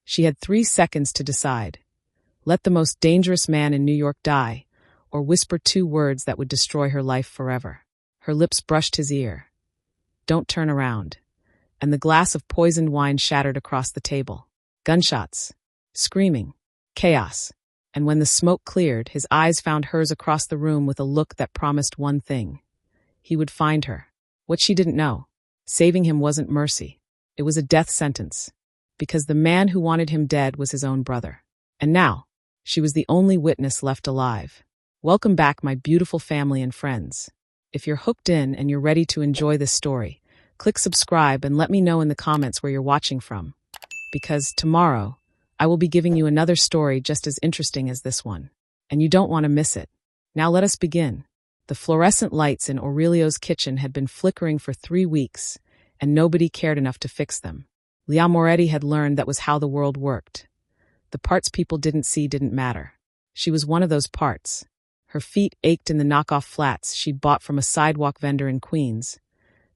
She had 3 seconds to decide. Let the most dangerous man in New York die, or whisper 2 words that would destroy her life forever. Her lips brushed his ear. Don't turn around. And the glass of poisoned wine shattered across the table. Gunshots. Screaming. Chaos. And when the smoke cleared, his eyes found hers across the room with a look that promised one thing. He would find her. What she didn't know. Saving him wasn't mercy. It was a death sentence. Because the man who wanted him dead was his own brother. And now, she was the only witness left alive. Welcome back, my beautiful family and friends. If you're hooked in and you're ready to enjoy this story, click subscribe and let me know in the comments where you're watching from. Because tomorrow, I will be giving you another story just as interesting as this one. And you don't want to miss it. Now let us begin. The fluorescent lights in Aurelio's kitchen had been flickering for 3 weeks, and nobody cared enough to fix them. Leah Moretti had learned that was how the world worked. The parts people didn't see didn't matter. She was one of those parts. Her feet ached in the knockoff flats she'd bought from a sidewalk vendor in Queens,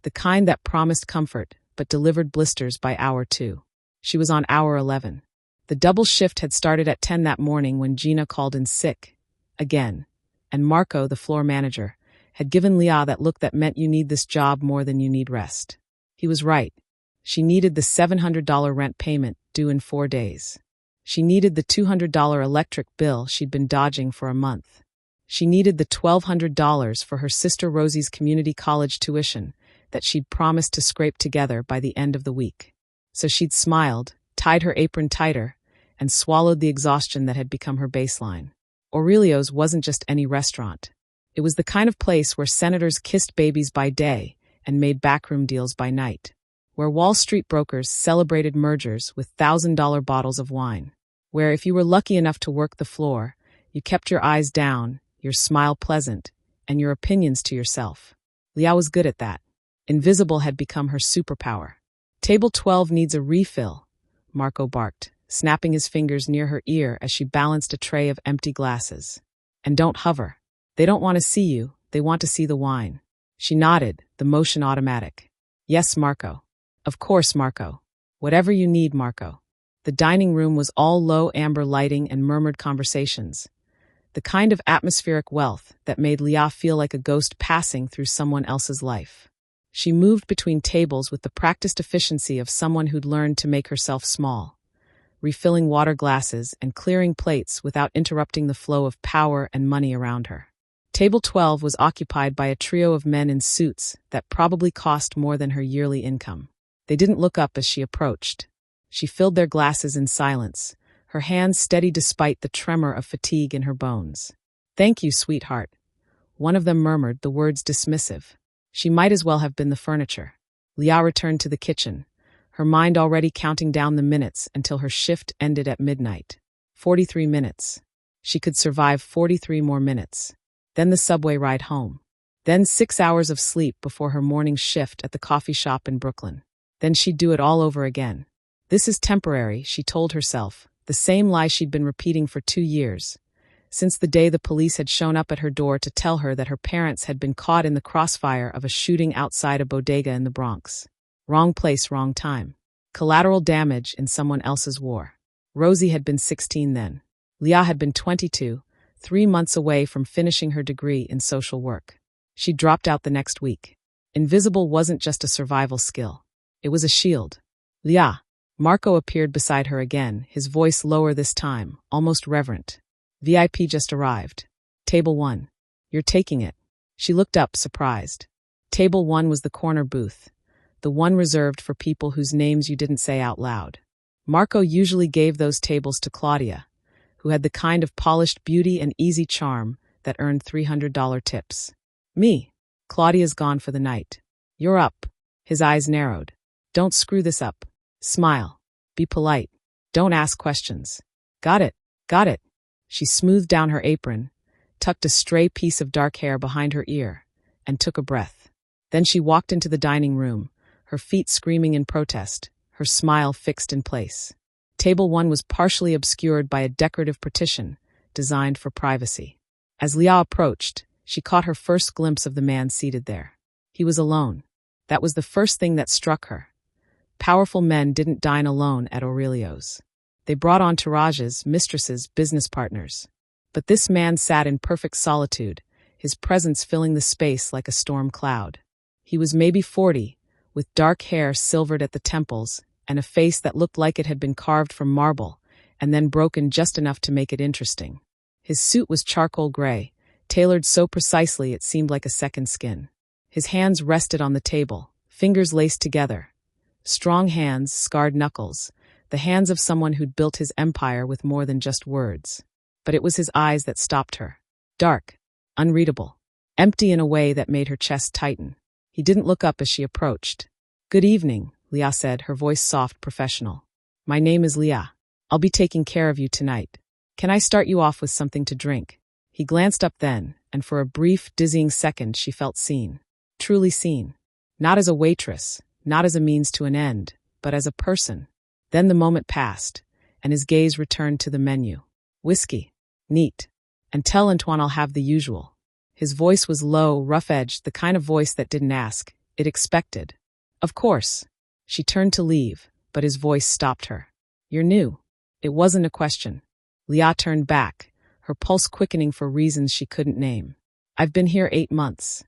the kind that promised comfort but delivered blisters by hour 2. She was on hour 11. The double shift had started at 10 that morning when Gina called in sick. Again. And Marco, the floor manager, had given Leah that look that meant you need this job more than you need rest. He was right. She needed the $700 rent payment due in 4 days. She needed the $200 electric bill she'd been dodging for a month. She needed the $1,200 for her sister Rosie's community college tuition that she'd promised to scrape together by the end of the week. So she'd smiled, tied her apron tighter, and swallowed the exhaustion that had become her baseline. Aurelio's wasn't just any restaurant. It was the kind of place where senators kissed babies by day and made backroom deals by night. Where Wall Street brokers celebrated mergers with $1,000 bottles of wine. Where if you were lucky enough to work the floor, you kept your eyes down, your smile pleasant, and your opinions to yourself. Leah was good at that. Invisible had become her superpower. Table 12 needs a refill, Marco barked, snapping his fingers near her ear as she balanced a tray of empty glasses. And don't hover. They don't want to see you, they want to see the wine. She nodded, the motion automatic. Yes, Marco. Of course, Marco. Whatever you need, Marco. The dining room was all low amber lighting and murmured conversations. The kind of atmospheric wealth that made Leah feel like a ghost passing through someone else's life. She moved between tables with the practiced efficiency of someone who'd learned to make herself small, refilling water glasses and clearing plates without interrupting the flow of power and money around her. Table 12 was occupied by a trio of men in suits that probably cost more than her yearly income. They didn't look up as she approached. She filled their glasses in silence, her hands steady despite the tremor of fatigue in her bones. Thank you, sweetheart. One of them murmured, the words dismissive. She might as well have been the furniture. Leah returned to the kitchen, her mind already counting down the minutes until her shift ended at midnight. 43 minutes. She could survive 43 more minutes. Then the subway ride home. Then 6 hours of sleep before her morning shift at the coffee shop in Brooklyn. Then she'd do it all over again. This is temporary, she told herself, the same lie she'd been repeating for 2 years, since the day the police had shown up at her door to tell her that her parents had been caught in the crossfire of a shooting outside a bodega in the Bronx. Wrong place, wrong time. Collateral damage in someone else's war. Rosie had been 16 then. Leah had been 22, 3 months away from finishing her degree in social work. She dropped out the next week. Invisible wasn't just a survival skill. It was a shield. Leah. Marco appeared beside her again, his voice lower this time, almost reverent. VIP just arrived. Table 1. You're taking it. She looked up, surprised. Table 1 was the corner booth, the one reserved for people whose names you didn't say out loud. Marco usually gave those tables to Claudia, who had the kind of polished beauty and easy charm that earned $300 tips. Me. Claudia's gone for the night. You're up. His eyes narrowed. Don't screw this up. Smile. Be polite. Don't ask questions. Got it. Got it. She smoothed down her apron, tucked a stray piece of dark hair behind her ear, and took a breath. Then she walked into the dining room, her feet screaming in protest, her smile fixed in place. Table 1 was partially obscured by a decorative partition, designed for privacy. As Leah approached, she caught her first glimpse of the man seated there. He was alone. That was the first thing that struck her. Powerful men didn't dine alone at Aurelio's. They brought entourages, mistresses, business partners. But this man sat in perfect solitude, his presence filling the space like a storm cloud. He was maybe 40, with dark hair silvered at the temples, and a face that looked like it had been carved from marble, and then broken just enough to make it interesting. His suit was charcoal gray, tailored so precisely it seemed like a second skin. His hands rested on the table, fingers laced together. Strong hands, scarred knuckles, the hands of someone who'd built his empire with more than just words. But it was his eyes that stopped her. Dark, unreadable, empty in a way that made her chest tighten. He didn't look up as she approached. "Good evening," Leah said, her voice soft, professional. "My name is Leah. I'll be taking care of you tonight. Can I start you off with something to drink?" He glanced up then, and for a brief, dizzying second she felt seen. Truly seen. Not as a waitress, not as a means to an end, but as a person. Then the moment passed, and his gaze returned to the menu. "Whiskey. Neat. And tell Antoine I'll have the usual." His voice was low, rough-edged, the kind of voice that didn't ask, it expected. "Of course." She turned to leave, but his voice stopped her. "You're new." It wasn't a question. Leah turned back, her pulse quickening for reasons she couldn't name. "I've been here 8 months.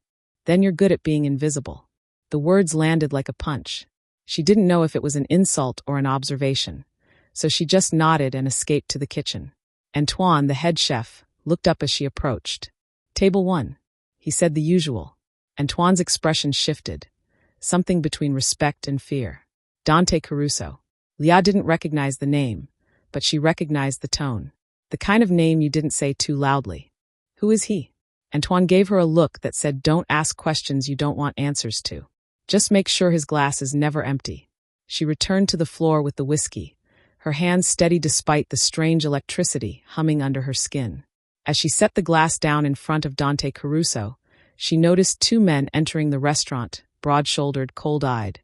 Then you're good at being invisible." The words landed like a punch. She didn't know if it was an insult or an observation, so she just nodded and escaped to the kitchen. Antoine, the head chef, looked up as she approached. "Table 1. He said the usual. Antoine's expression shifted, something between respect and fear. Dante Caruso. Leah didn't recognize the name, but she recognized the tone. The kind of name you didn't say too loudly. "Who is he?" Antoine gave her a look that said, "Don't ask questions you don't want answers to. Just make sure his glass is never empty." She returned to the floor with the whiskey, her hands steady despite the strange electricity humming under her skin. As she set the glass down in front of Dante Caruso, she noticed 2 men entering the restaurant, broad-shouldered, cold-eyed.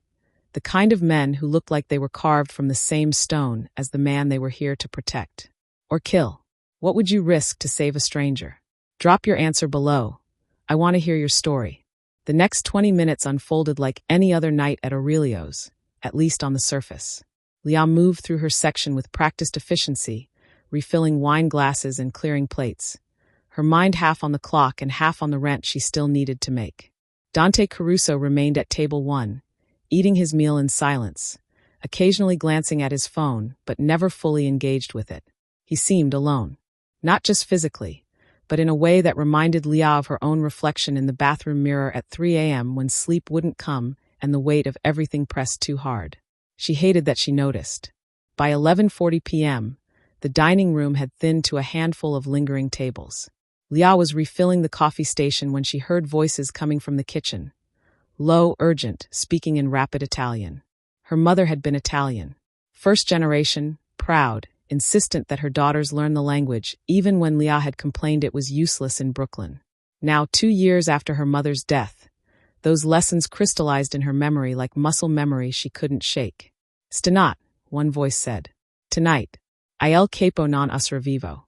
The kind of men who looked like they were carved from the same stone as the man they were here to protect. Or kill. What would you risk to save a stranger? Drop your answer below. I want to hear your story. The next 20 minutes unfolded like any other night at Aurelio's, at least on the surface. Leah moved through her section with practiced efficiency, refilling wine glasses and clearing plates. Her mind half on the clock and half on the rent she still needed to make. Dante Caruso remained at table 1, eating his meal in silence, occasionally glancing at his phone, but never fully engaged with it. He seemed alone. Not just physically, but in a way that reminded Leah of her own reflection in the bathroom mirror at 3 a.m. when sleep wouldn't come and the weight of everything pressed too hard. She hated that she noticed. By 11:40 p.m., the dining room had thinned to a handful of lingering tables. Leah was refilling the coffee station when she heard voices coming from the kitchen. Low, urgent, speaking in rapid Italian. Her mother had been Italian. First generation, proud, insistent that her daughters learn the language, even when Leah had complained it was useless in Brooklyn. Now, 2 years after her mother's death, those lessons crystallized in her memory like muscle memory she couldn't shake. "Stanot," one voice said. "Tonight. Il capo non uscirà vivo.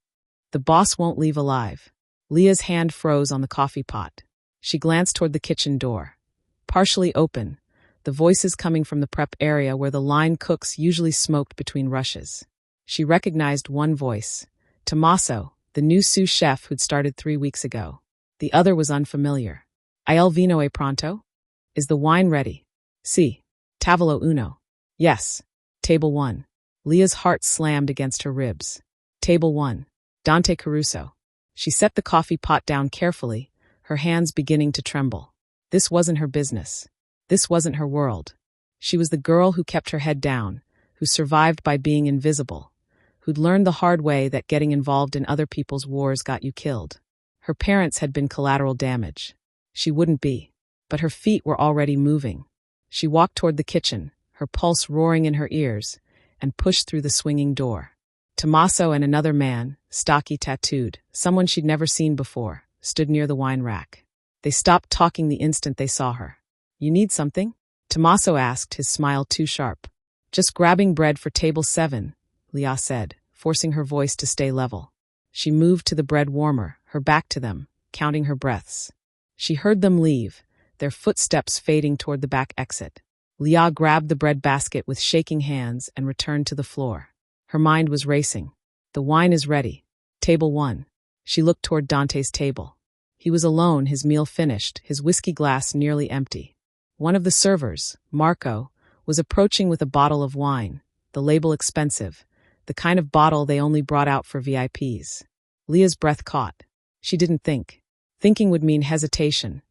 The boss won't leave alive." Leah's hand froze on the coffee pot. She glanced toward the kitchen door. Partially open, the voices coming from the prep area where the line cooks usually smoked between rushes. She recognized one voice, Tommaso, the new sous chef who'd started 3 weeks ago. The other was unfamiliar. "Il vino è pronto? Is the wine ready?" "Si. Tavolo uno." "Yes. Table 1. Leah's heart slammed against her ribs. Table 1. Dante Caruso. She set the coffee pot down carefully, her hands beginning to tremble. This wasn't her business. This wasn't her world. She was the girl who kept her head down, who survived by being invisible, who'd learned the hard way that getting involved in other people's wars got you killed. Her parents had been collateral damage. She wouldn't be. But her feet were already moving. She walked toward the kitchen, her pulse roaring in her ears, and pushed through the swinging door. Tommaso and another man, stocky, tattooed, someone she'd never seen before, stood near the wine rack. They stopped talking the instant they saw her. "You need something?" Tommaso asked, his smile too sharp. "Just grabbing bread for table 7, Leah said, forcing her voice to stay level. She moved to the bread warmer, her back to them, counting her breaths. She heard them leave, their footsteps fading toward the back exit. Leah grabbed the bread basket with shaking hands and returned to the floor. Her mind was racing. The wine is ready. Table 1. She looked toward Dante's table. He was alone, his meal finished, his whiskey glass nearly empty. One of the servers, Marco, was approaching with a bottle of wine, the label expensive, the kind of bottle they only brought out for VIPs. Leah's breath caught. She didn't think. Thinking would mean hesitation,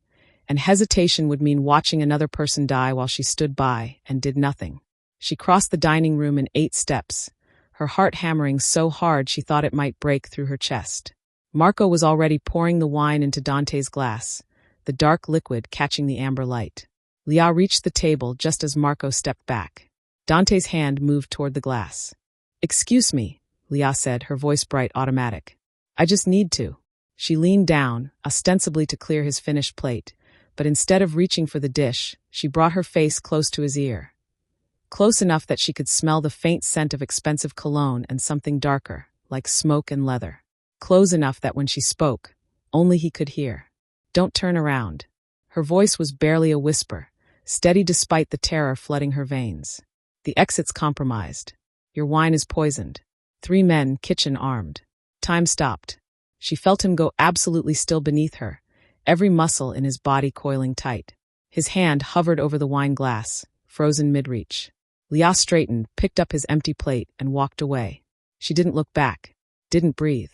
and hesitation would mean watching another person die while she stood by and did nothing. She crossed the dining room in 8 steps, her heart hammering so hard she thought it might break through her chest. Marco was already pouring the wine into Dante's glass, the dark liquid catching the amber light. Leah reached the table just as Marco stepped back. Dante's hand moved toward the glass. "Excuse me," Leah said, her voice bright, automatic. "I just need to." She leaned down, ostensibly to clear his finished plate, but instead of reaching for the dish, she brought her face close to his ear. Close enough that she could smell the faint scent of expensive cologne and something darker, like smoke and leather. Close enough that when she spoke, only he could hear. "Don't turn around." Her voice was barely a whisper, steady despite the terror flooding her veins. "The exit's compromised. Your wine is poisoned." 3 men, kitchen armed. Time stopped. She felt him go absolutely still beneath her, every muscle in his body coiling tight. His hand hovered over the wine glass, frozen mid-reach. Leah straightened, picked up his empty plate, and walked away. She didn't look back, didn't breathe.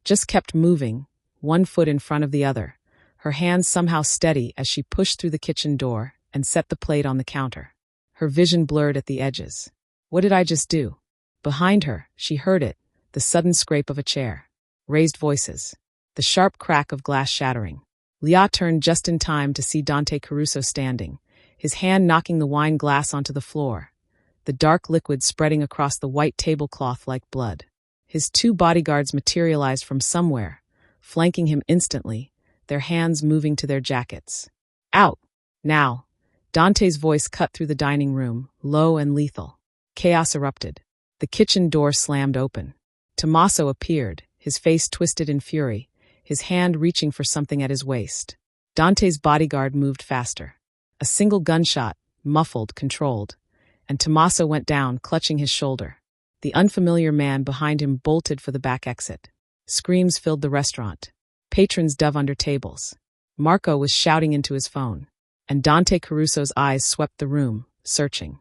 Just kept moving, one foot in front of the other, her hands somehow steady as she pushed through the kitchen door and set the plate on the counter. Her vision blurred at the edges. What did I just do? Behind her, she heard it, the sudden scrape of a chair. Raised voices. The sharp crack of glass shattering. Leah turned just in time to see Dante Caruso standing, his hand knocking the wine glass onto the floor, the dark liquid spreading across the white tablecloth like blood. His 2 bodyguards materialized from somewhere, flanking him instantly, their hands moving to their jackets. "Out! Now!" Dante's voice cut through the dining room, low and lethal. Chaos erupted. The kitchen door slammed open. Tommaso appeared, his face twisted in fury, his hand reaching for something at his waist. Dante's bodyguard moved faster. A single gunshot, muffled, controlled, and Tommaso went down, clutching his shoulder. The unfamiliar man behind him bolted for the back exit. Screams filled the restaurant. Patrons dove under tables. Marco was shouting into his phone, and Dante Caruso's eyes swept the room, searching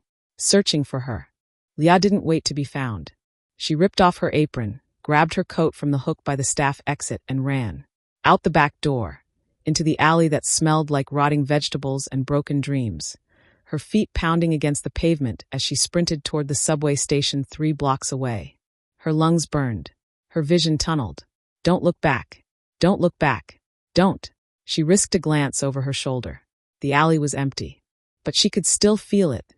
for her. Leah didn't wait to be found. She ripped off her apron, grabbed her coat from the hook by the staff exit, and ran. Out the back door, into the alley that smelled like rotting vegetables and broken dreams, her feet pounding against the pavement as she sprinted toward the subway station 3 blocks away. Her lungs burned. Her vision tunneled. Don't look back. Don't look back. Don't. She risked a glance over her shoulder. The alley was empty. But she could still feel it.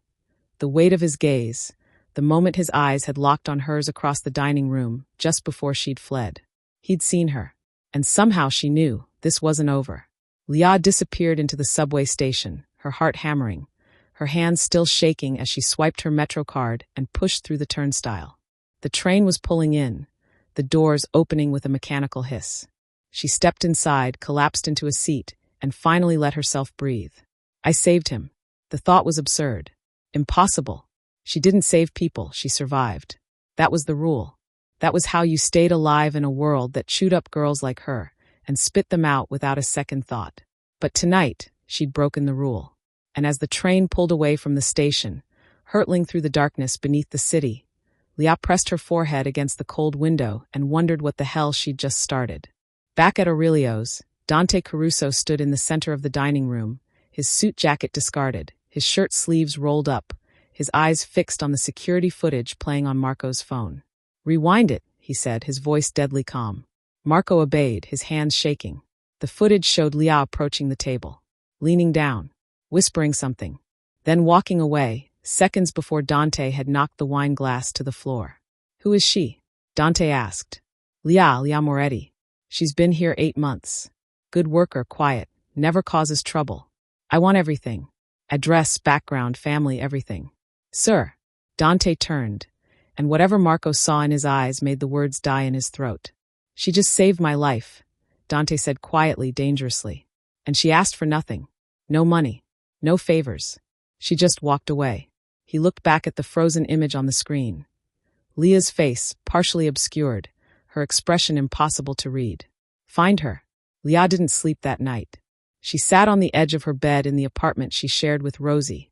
The weight of his gaze, the moment his eyes had locked on hers across the dining room just before she'd fled. He'd seen her. And somehow she knew this wasn't over. Leah disappeared into the subway station, her heart hammering, her hands still shaking as she swiped her Metro card and pushed through the turnstile. The train was pulling in, the doors opening with a mechanical hiss. She stepped inside, collapsed into a seat, and finally let herself breathe. I saved him. The thought was absurd. Impossible. She didn't save people, she survived. That was the rule. That was how you stayed alive in a world that chewed up girls like her and spit them out without a second thought. But tonight, she'd broken the rule. And as the train pulled away from the station, hurtling through the darkness beneath the city, Leah pressed her forehead against the cold window and wondered what the hell she'd just started. Back at Aurelio's, Dante Caruso stood in the center of the dining room, his suit jacket discarded, his shirt sleeves rolled up, his eyes fixed on the security footage playing on Marco's phone. "Rewind it," he said, his voice deadly calm. Marco obeyed, his hands shaking. The footage showed Leah approaching the table, leaning down, whispering something, then walking away, seconds before Dante had knocked the wine glass to the floor. "Who is she?" Dante asked. Leah Moretti. "She's been here 8 months. Good worker, quiet, never causes trouble. I want everything. Address, background, family, everything." "Sir." Dante turned, and whatever Marco saw in his eyes made the words die in his throat. "She just saved my life," Dante said quietly, dangerously. "And she asked for nothing. No money. No favors. She just walked away." He looked back at the frozen image on the screen. Leah's face, partially obscured, her expression impossible to read. Find her. Leah didn't sleep that night. She sat on the edge of her bed in the apartment she shared with Rosie,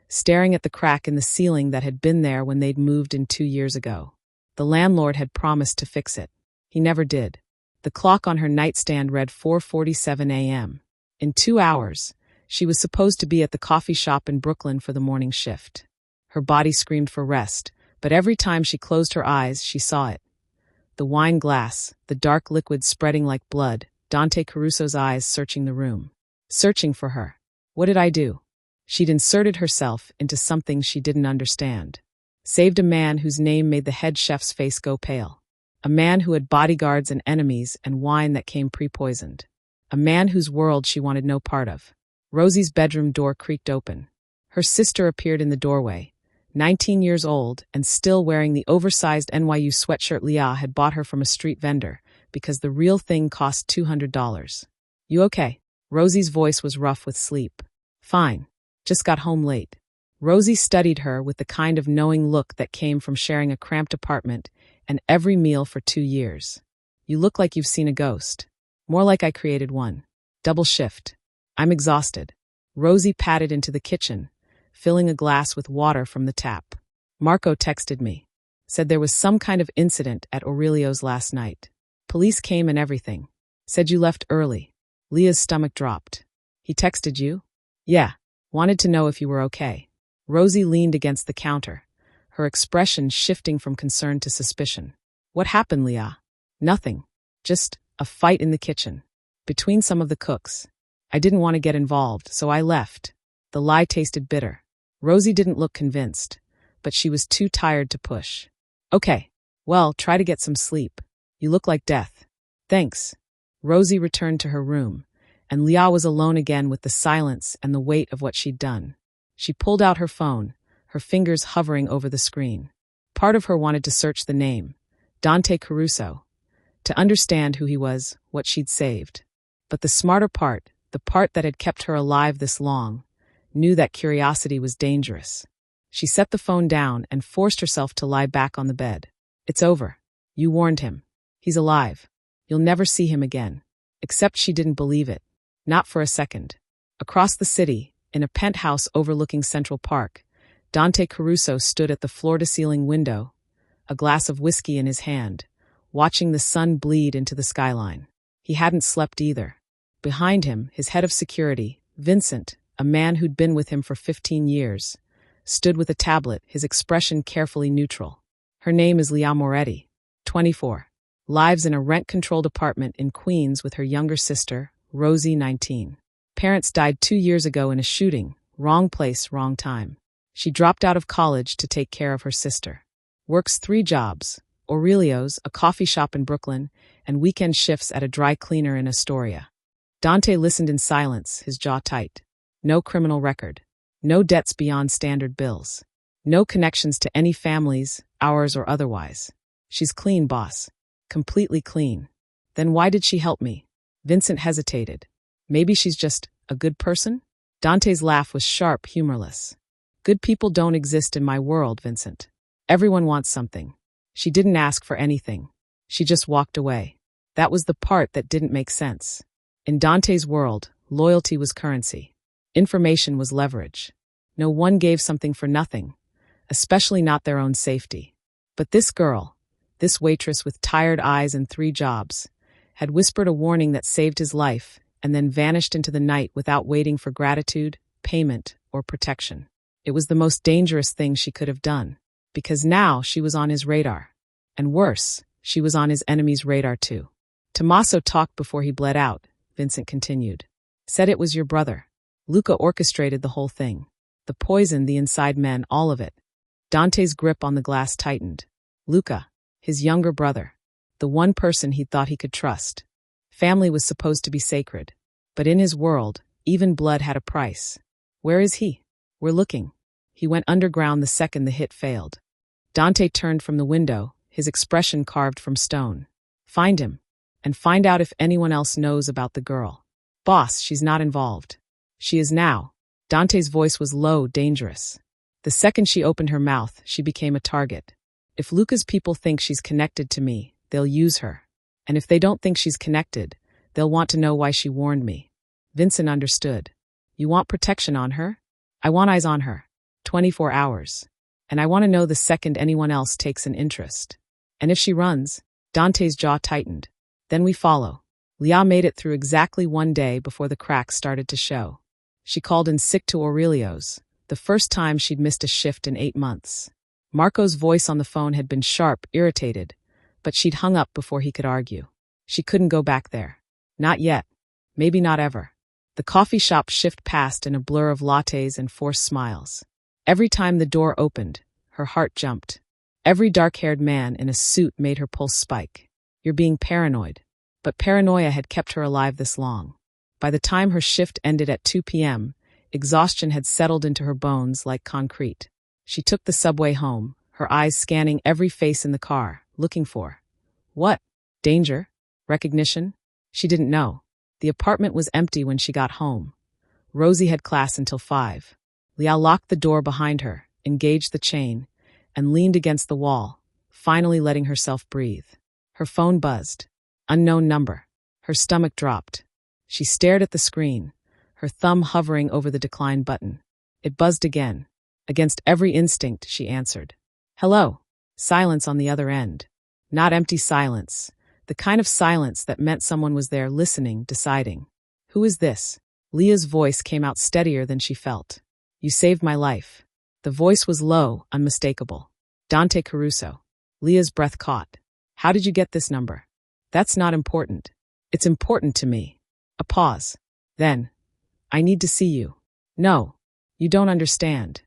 staring at the crack in the ceiling that had been there when they'd moved in 2 years ago. The landlord had promised to fix it. He never did. The clock on her nightstand read 4:47 a.m. In 2 hours, she was supposed to be at the coffee shop in Brooklyn for the morning shift. Her body screamed for rest, but every time she closed her eyes, she saw it. The wine glass, the dark liquid spreading like blood, Dante Caruso's eyes searching the room. Searching for her. What did I do? She'd inserted herself into something she didn't understand. Saved a man whose name made the head chef's face go pale. A man who had bodyguards and enemies and wine that came pre-poisoned. A man whose world she wanted no part of. Rosie's bedroom door creaked open. Her sister appeared in the doorway, 19 years old and still wearing the oversized NYU sweatshirt Leah had bought her from a street vendor because the real thing cost $200. You okay? Rosie's voice was rough with sleep. Fine. Just got home late. Rosie studied her with the kind of knowing look that came from sharing a cramped apartment and every meal for 2 years. You look like you've seen a ghost. More like I created one. Double shift. I'm exhausted. Rosie padded into the kitchen, filling a glass with water from the tap. Marco texted me. Said there was some kind of incident at Aurelio's last night. Police came and everything. Said you left early. Leah's stomach dropped. He texted you? Yeah. Wanted to know if you were okay. Rosie leaned against the counter, her expression shifting from concern to suspicion. What happened, Leah? Nothing. Just a fight in the kitchen. Between some of the cooks. I didn't want to get involved, so I left. The lie tasted bitter. Rosie didn't look convinced, but she was too tired to push. Okay. Well, try to get some sleep. You look like death. Thanks. Rosie returned to her room, and Leah was alone again with the silence and the weight of what she'd done. She pulled out her phone, her fingers hovering over the screen. Part of her wanted to search the name, Dante Caruso, to understand who he was, what she'd saved. But the smarter part, the part that had kept her alive this long, knew that curiosity was dangerous. She set the phone down and forced herself to lie back on the bed. It's over. You warned him. He's alive. You'll never see him again. Except she didn't believe it. Not for a second. Across the city, in a penthouse overlooking Central Park, Dante Caruso stood at the floor-to-ceiling window, a glass of whiskey in his hand, watching the sun bleed into the skyline. He hadn't slept either. Behind him, his head of security, Vincent, a man who'd been with him for 15 years, stood with a tablet, his expression carefully neutral. Her name is Leah Moretti, 24. Lives in a rent-controlled apartment in Queens with her younger sister, Rosie, 19. Parents died 2 years ago in a shooting, wrong place, wrong time. She dropped out of college to take care of her sister. Works 3 jobs, Aurelio's, a coffee shop in Brooklyn, and weekend shifts at a dry cleaner in Astoria. Dante listened in silence, his jaw tight. No criminal record. No debts beyond standard bills. No connections to any families, ours or otherwise. She's clean, boss. Completely clean. Then why did she help me? Vincent hesitated. Maybe she's just a good person? Dante's laugh was sharp, humorless. Good people don't exist in my world, Vincent. Everyone wants something. She didn't ask for anything. She just walked away. That was the part that didn't make sense. In Dante's world, loyalty was currency. Information was leverage. No one gave something for nothing, especially not their own safety. But this girl, this waitress with tired eyes and 3 jobs, had whispered a warning that saved his life and then vanished into the night without waiting for gratitude, payment, or protection. It was the most dangerous thing she could have done, because now she was on his radar. And worse, she was on his enemy's radar too. Tommaso talked before he bled out, Vincent continued. Said it was your brother. Luca orchestrated the whole thing. The poison, the inside men, all of it. Dante's grip on the glass tightened. Luca, his younger brother. The one person he thought he could trust. Family was supposed to be sacred. But in his world, even blood had a price. Where is he? We're looking. He went underground the second the hit failed. Dante turned from the window, his expression carved from stone. Find him. And find out if anyone else knows about the girl. Boss, she's not involved. She is now. Dante's voice was low, dangerous. The second she opened her mouth, she became a target. If Luca's people think she's connected to me, they'll use her. And if they don't think she's connected, they'll want to know why she warned me. Vincent understood. You want protection on her? I want eyes on her. 24 hours. And I want to know the second anyone else takes an interest. And if she runs, Dante's jaw tightened. Then we follow. Leah made it through exactly one day before the cracks started to show. She called in sick to Aurelio's, the first time she'd missed a shift in 8 months. Marco's voice on the phone had been sharp, irritated, but she'd hung up before he could argue. She couldn't go back there. Not yet. Maybe not ever. The coffee shop shift passed in a blur of lattes and forced smiles. Every time the door opened, her heart jumped. Every dark-haired man in a suit made her pulse spike. You're being paranoid. But paranoia had kept her alive this long. By the time her shift ended at 2 p.m., exhaustion had settled into her bones like concrete. She took the subway home, her eyes scanning every face in the car, looking for what? Danger? Recognition? She didn't know. The apartment was empty when she got home. Rosie had class until 5. Leah locked the door behind her, engaged the chain, and leaned against the wall, finally letting herself breathe. Her phone buzzed. Unknown number. Her stomach dropped. She stared at the screen, her thumb hovering over the decline button. It buzzed again. Against every instinct, she answered. Hello. Silence on the other end. Not empty silence. The kind of silence that meant someone was there listening, deciding. Who is this? Leah's voice came out steadier than she felt. You saved my life. The voice was low, unmistakable. Dante Caruso. Leah's breath caught. How did you get this number? That's not important. It's important to me. A pause. Then. I need to see you. No. You don't understand.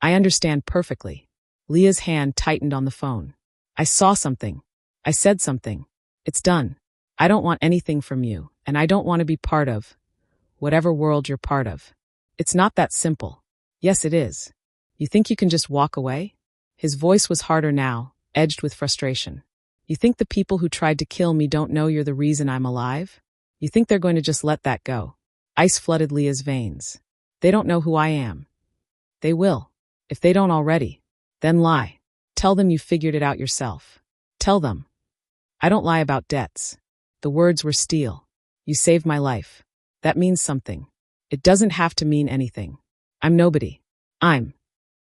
I understand perfectly. Leah's hand tightened on the phone. I saw something. I said something. It's done. I don't want anything from you, and I don't want to be part of whatever world you're part of. It's not that simple. Yes, it is. You think you can just walk away? His voice was harder now, edged with frustration. You think the people who tried to kill me don't know you're the reason I'm alive? You think they're going to just let that go? Ice flooded Leah's veins. They don't know who I am. They will. If they don't already, then lie. Tell them you figured it out yourself. Tell them. I don't lie about debts. The words were steel. You saved my life. That means something. It doesn't have to mean anything. I'm nobody.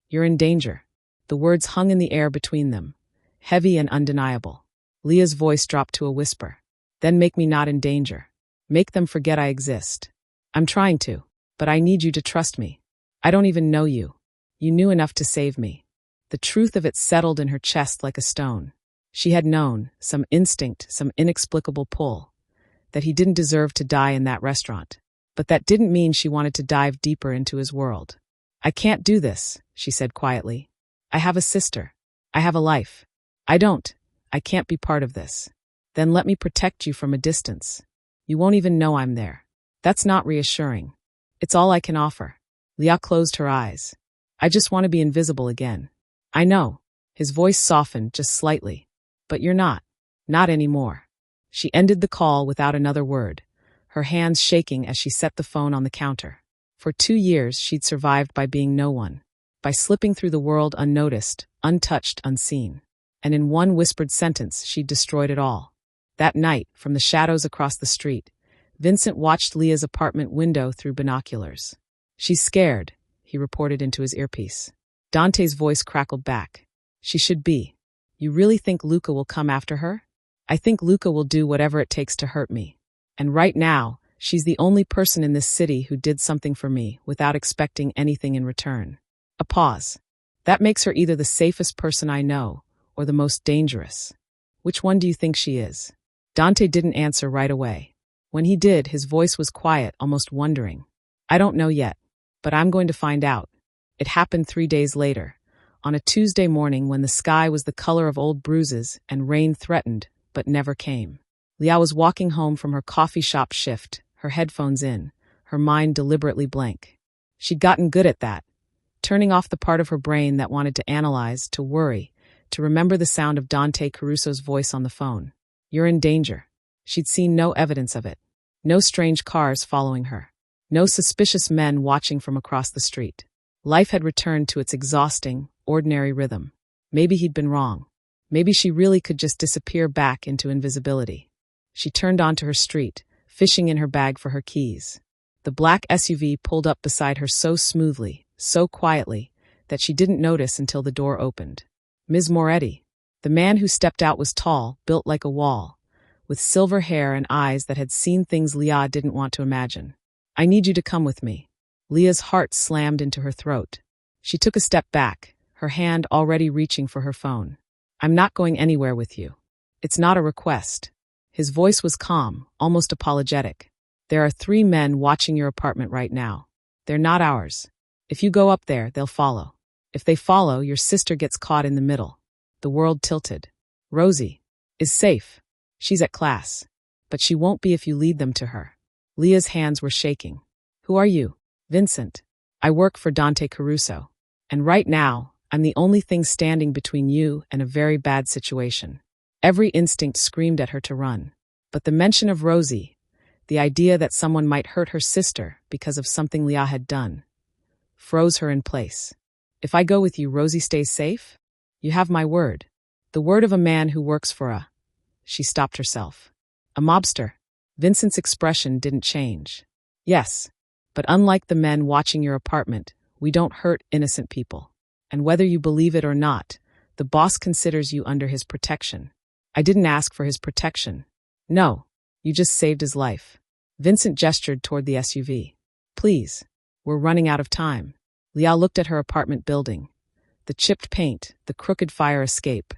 You're in danger. The words hung in the air between them, heavy and undeniable. Leah's voice dropped to a whisper. Then make me not in danger. Make them forget I exist. I'm trying to, but I need you to trust me. I don't even know you. You knew enough to save me. The truth of it settled in her chest like a stone. She had known, some instinct, some inexplicable pull, that he didn't deserve to die in that restaurant. But that didn't mean she wanted to dive deeper into his world. I can't do this, she said quietly. I have a sister. I have a life. I can't be part of this. Then let me protect you from a distance. You won't even know I'm there. That's not reassuring. It's all I can offer. Leah closed her eyes. I just want to be invisible again. I know. His voice softened just slightly. But you're not. Not anymore. She ended the call without another word, her hands shaking as she set the phone on the counter. For 2 years, she'd survived by being no one, by slipping through the world unnoticed, untouched, unseen. And in one whispered sentence, she'd destroyed it all. That night, from the shadows across the street, Vincent watched Leah's apartment window through binoculars. She's scared, he reported into his earpiece. Dante's voice crackled back. She should be. You really think Luca will come after her? I think Luca will do whatever it takes to hurt me. And right now, she's the only person in this city who did something for me without expecting anything in return. A pause. That makes her either the safest person I know, or the most dangerous. Which one do you think she is? Dante didn't answer right away. When he did, his voice was quiet, almost wondering. I don't know yet, but I'm going to find out. It happened 3 days later, on a Tuesday morning when the sky was the color of old bruises and rain threatened, but never came. Leah was walking home from her coffee shop shift, her headphones in, her mind deliberately blank. She'd gotten good at that, turning off the part of her brain that wanted to analyze, to worry, to remember the sound of Dante Caruso's voice on the phone. You're in danger. She'd seen no evidence of it. No strange cars following her. No suspicious men watching from across the street. Life had returned to its exhausting, ordinary rhythm. Maybe he'd been wrong. Maybe she really could just disappear back into invisibility. She turned onto her street, fishing in her bag for her keys. The black SUV pulled up beside her so smoothly, so quietly, that she didn't notice until the door opened. Ms. Moretti. The man who stepped out was tall, built like a wall, with silver hair and eyes that had seen things Leah didn't want to imagine. I need you to come with me. Leah's heart slammed into her throat. She took a step back, her hand already reaching for her phone. I'm not going anywhere with you. It's not a request. His voice was calm, almost apologetic. There are 3 men watching your apartment right now. They're not ours. If you go up there, they'll follow. If they follow, your sister gets caught in the middle. The world tilted. Rosie is safe. She's at class. But she won't be if you lead them to her. Leah's hands were shaking. Who are you? Vincent. I work for Dante Caruso. And right now, I'm the only thing standing between you and a very bad situation. Every instinct screamed at her to run. But the mention of Rosie, the idea that someone might hurt her sister because of something Leah had done, froze her in place. If I go with you, Rosie stays safe? You have my word. The word of a man who works for a... She stopped herself. A mobster. Vincent's expression didn't change. Yes, but unlike the men watching your apartment, we don't hurt innocent people. And whether you believe it or not, the boss considers you under his protection. I didn't ask for his protection. No, you just saved his life. Vincent gestured toward the SUV. Please, we're running out of time. Leah looked at her apartment building. The chipped paint, the crooked fire escape,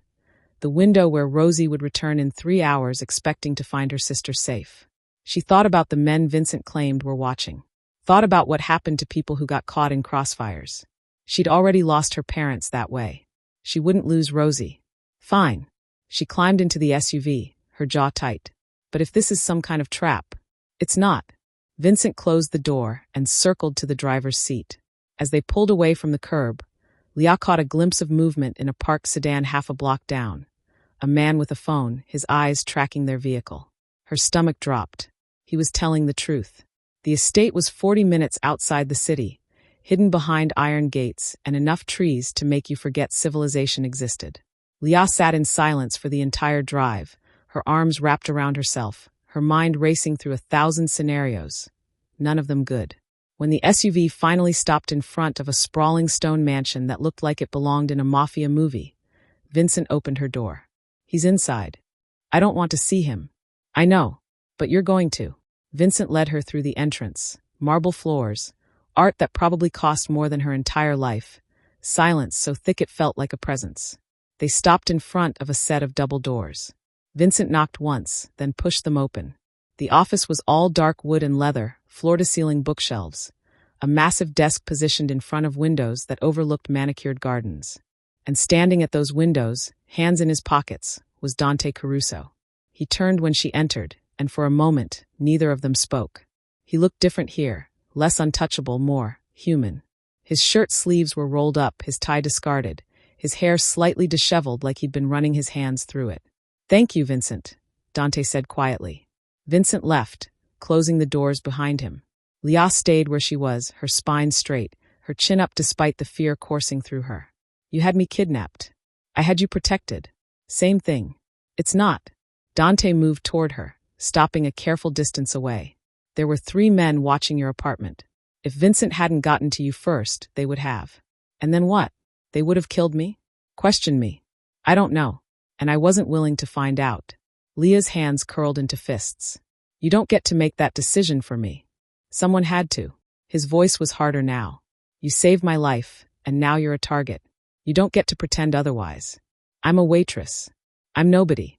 the window where Rosie would return in 3 hours expecting to find her sister safe. She thought about the men Vincent claimed were watching. Thought about what happened to people who got caught in crossfires. She'd already lost her parents that way. She wouldn't lose Rosie. Fine. She climbed into the SUV, her jaw tight. But if this is some kind of trap, it's not. Vincent closed the door and circled to the driver's seat. As they pulled away from the curb, Leah caught a glimpse of movement in a parked sedan half a block down. A man with a phone, his eyes tracking their vehicle. Her stomach dropped. He was telling the truth. The estate was 40 minutes outside the city, hidden behind iron gates and enough trees to make you forget civilization existed. Leah sat in silence for the entire drive, her arms wrapped around herself, her mind racing through 1,000 scenarios. None of them good. When the SUV finally stopped in front of a sprawling stone mansion that looked like it belonged in a Mafia movie, Vincent opened her door. He's inside. I don't want to see him. I know, but you're going to. Vincent led her through the entrance. Marble floors, art that probably cost more than her entire life, silence so thick it felt like a presence. They stopped in front of a set of double doors. Vincent knocked once, then pushed them open. The office was all dark wood and leather, floor-to-ceiling bookshelves, a massive desk positioned in front of windows that overlooked manicured gardens. And standing at those windows, hands in his pockets, was Dante Caruso. He turned when she entered, and for a moment, neither of them spoke. He looked different here, less untouchable, more human. His shirt sleeves were rolled up, his tie discarded, his hair slightly disheveled like he'd been running his hands through it. Thank you, Vincent, Dante said quietly. Vincent left, closing the doors behind him. Leah stayed where she was, her spine straight, her chin up despite the fear coursing through her. You had me kidnapped. I had you protected. Same thing. It's not. Dante moved toward her, stopping a careful distance away. There were 3 men watching your apartment. If Vincent hadn't gotten to you first, they would have. And then what? They would have killed me? Questioned me? I don't know. And I wasn't willing to find out. Leah's hands curled into fists. You don't get to make that decision for me. Someone had to. His voice was harder now. You saved my life, and now you're a target. You don't get to pretend otherwise. I'm a waitress. I'm nobody.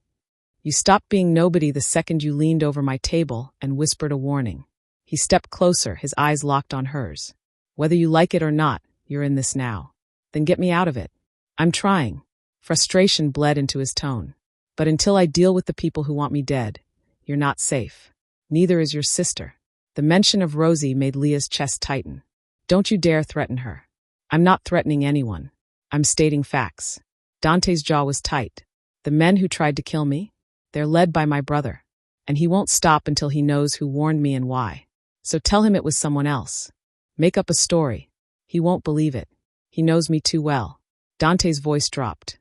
You stopped being nobody the second you leaned over my table and whispered a warning. He stepped closer, his eyes locked on hers. Whether you like it or not, you're in this now. Then get me out of it. I'm trying. Frustration bled into his tone. But until I deal with the people who want me dead, you're not safe. Neither is your sister. The mention of Rosie made Leah's chest tighten. Don't you dare threaten her. I'm not threatening anyone. I'm stating facts. Dante's jaw was tight. The men who tried to kill me? They're led by my brother. And he won't stop until he knows who warned me and why. So tell him it was someone else. Make up a story. He won't believe it. He knows me too well. Dante's voice dropped.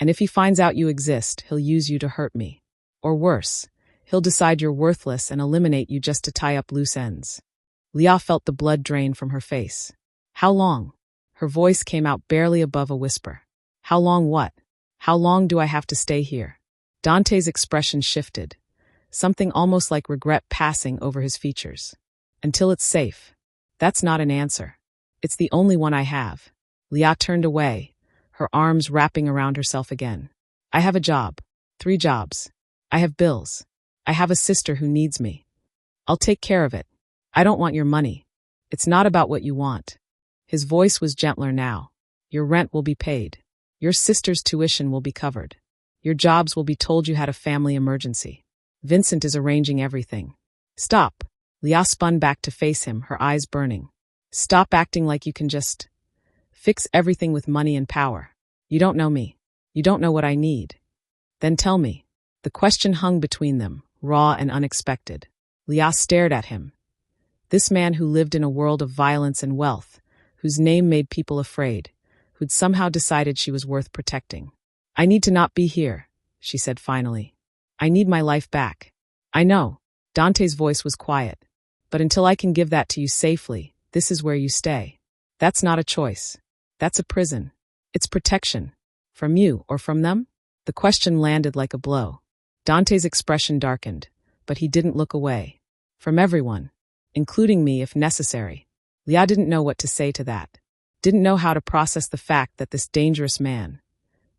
And if he finds out you exist, he'll use you to hurt me. Or worse, he'll decide you're worthless and eliminate you just to tie up loose ends. Leah felt the blood drain from her face. How long? Her voice came out barely above a whisper. How long what? How long do I have to stay here? Dante's expression shifted, something almost like regret passing over his features. Until it's safe. That's not an answer. It's the only one I have. Leah turned away, her arms wrapping around herself again. I have a job. 3 jobs. I have bills. I have a sister who needs me. I'll take care of it. I don't want your money. It's not about what you want. His voice was gentler now. Your rent will be paid. Your sister's tuition will be covered. Your jobs will be told you had a family emergency. Vincent is arranging everything. Stop. Leah spun back to face him, her eyes burning. Stop acting like you can just fix everything with money and power. You don't know me. You don't know what I need. Then tell me. The question hung between them, raw and unexpected. Leah stared at him. This man who lived in a world of violence and wealth, whose name made people afraid, who'd somehow decided she was worth protecting. I need to not be here, she said finally. I need my life back. I know. Dante's voice was quiet. But until I can give that to you safely, this is where you stay. That's not a choice. That's a prison. It's protection. From you or from them? The question landed like a blow. Dante's expression darkened, but he didn't look away. From everyone. Including me if necessary. Leah didn't know what to say to that. Didn't know how to process the fact that this dangerous man,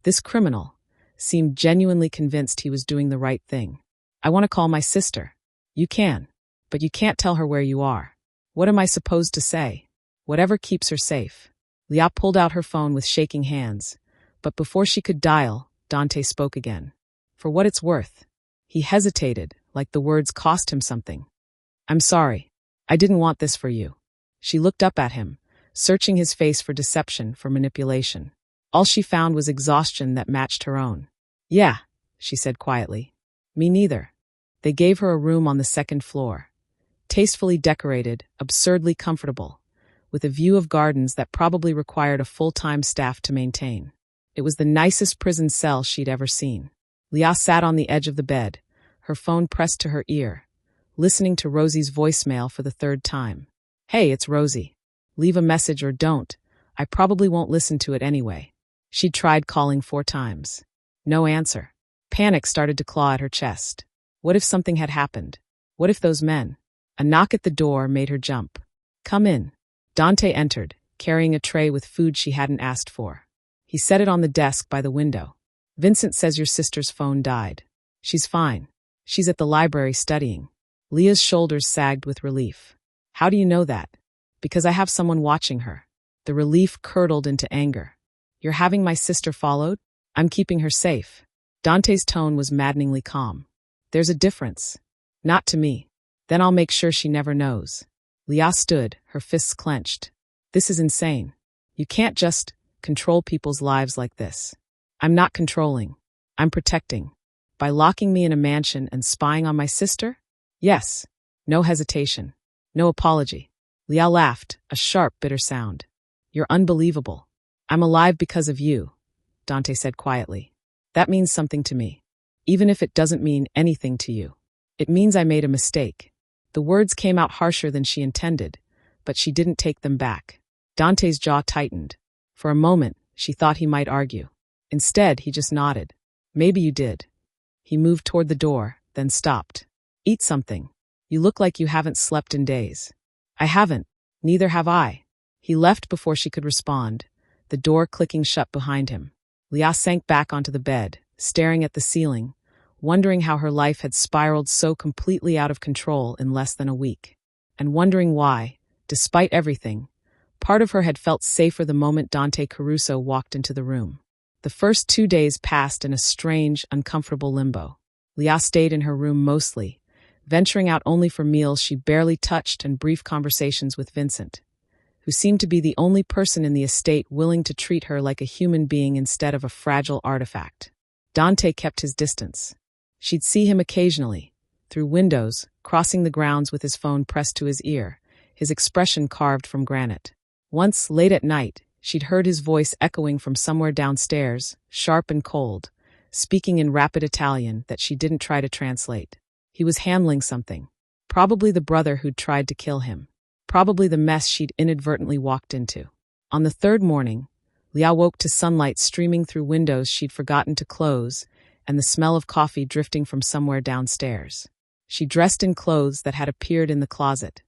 this criminal, seemed genuinely convinced he was doing the right thing. I want to call my sister. You can. But you can't tell her where you are. What am I supposed to say? Whatever keeps her safe. Leah pulled out her phone with shaking hands, but before she could dial, Dante spoke again. For what it's worth. He hesitated, like the words cost him something. I'm sorry. I didn't want this for you. She looked up at him, searching his face for deception, for manipulation. All she found was exhaustion that matched her own. Yeah, she said quietly. Me neither. They gave her a room on the 2nd floor. Tastefully decorated, absurdly comfortable, with a view of gardens that probably required a full-time staff to maintain. It was the nicest prison cell she'd ever seen. Leah sat on the edge of the bed, her phone pressed to her ear, listening to Rosie's voicemail for the 3rd time. Hey, it's Rosie. Leave a message or don't. I probably won't listen to it anyway. She'd tried calling 4 times. No answer. Panic started to claw at her chest. What if something had happened? What if those men? A knock at the door made her jump. Come in. Dante entered, carrying a tray with food she hadn't asked for. He set it on the desk by the window. Vincent says your sister's phone died. She's fine. She's at the library studying. Leah's shoulders sagged with relief. How do you know that? Because I have someone watching her. The relief curdled into anger. You're having my sister followed? I'm keeping her safe. Dante's tone was maddeningly calm. There's a difference. Not to me. Then I'll make sure she never knows. Leah stood, her fists clenched. This is insane. You can't just control people's lives like this. I'm not controlling. I'm protecting. By locking me in a mansion and spying on my sister? Yes. No hesitation. No apology. Leah laughed, a sharp, bitter sound. You're unbelievable. I'm alive because of you, Dante said quietly. That means something to me. Even if it doesn't mean anything to you. It means I made a mistake. The words came out harsher than she intended, but she didn't take them back. Dante's jaw tightened. For a moment, she thought he might argue. Instead, he just nodded. Maybe you did. He moved toward the door, then stopped. Eat something. You look like you haven't slept in days. I haven't. Neither have I. He left before she could respond, the door clicking shut behind him. Leah sank back onto the bed, staring at the ceiling, wondering how her life had spiraled so completely out of control in less than a week, and wondering why, despite everything, part of her had felt safer the moment Dante Caruso walked into the room. The first 2 days passed in a strange, uncomfortable limbo. Leah stayed in her room mostly, venturing out only for meals she barely touched and brief conversations with Vincent, who seemed to be the only person in the estate willing to treat her like a human being instead of a fragile artifact. Dante kept his distance. She'd see him occasionally, through windows, crossing the grounds with his phone pressed to his ear, his expression carved from granite. Once, late at night, She'd heard his voice echoing from somewhere downstairs, sharp and cold, speaking in rapid Italian that she didn't try to translate. He was handling something. Probably the brother who'd tried to kill him. Probably the mess she'd inadvertently walked into. On the third morning, Liao woke to sunlight streaming through windows she'd forgotten to close and the smell of coffee drifting from somewhere downstairs. She dressed in clothes that had appeared in the closet.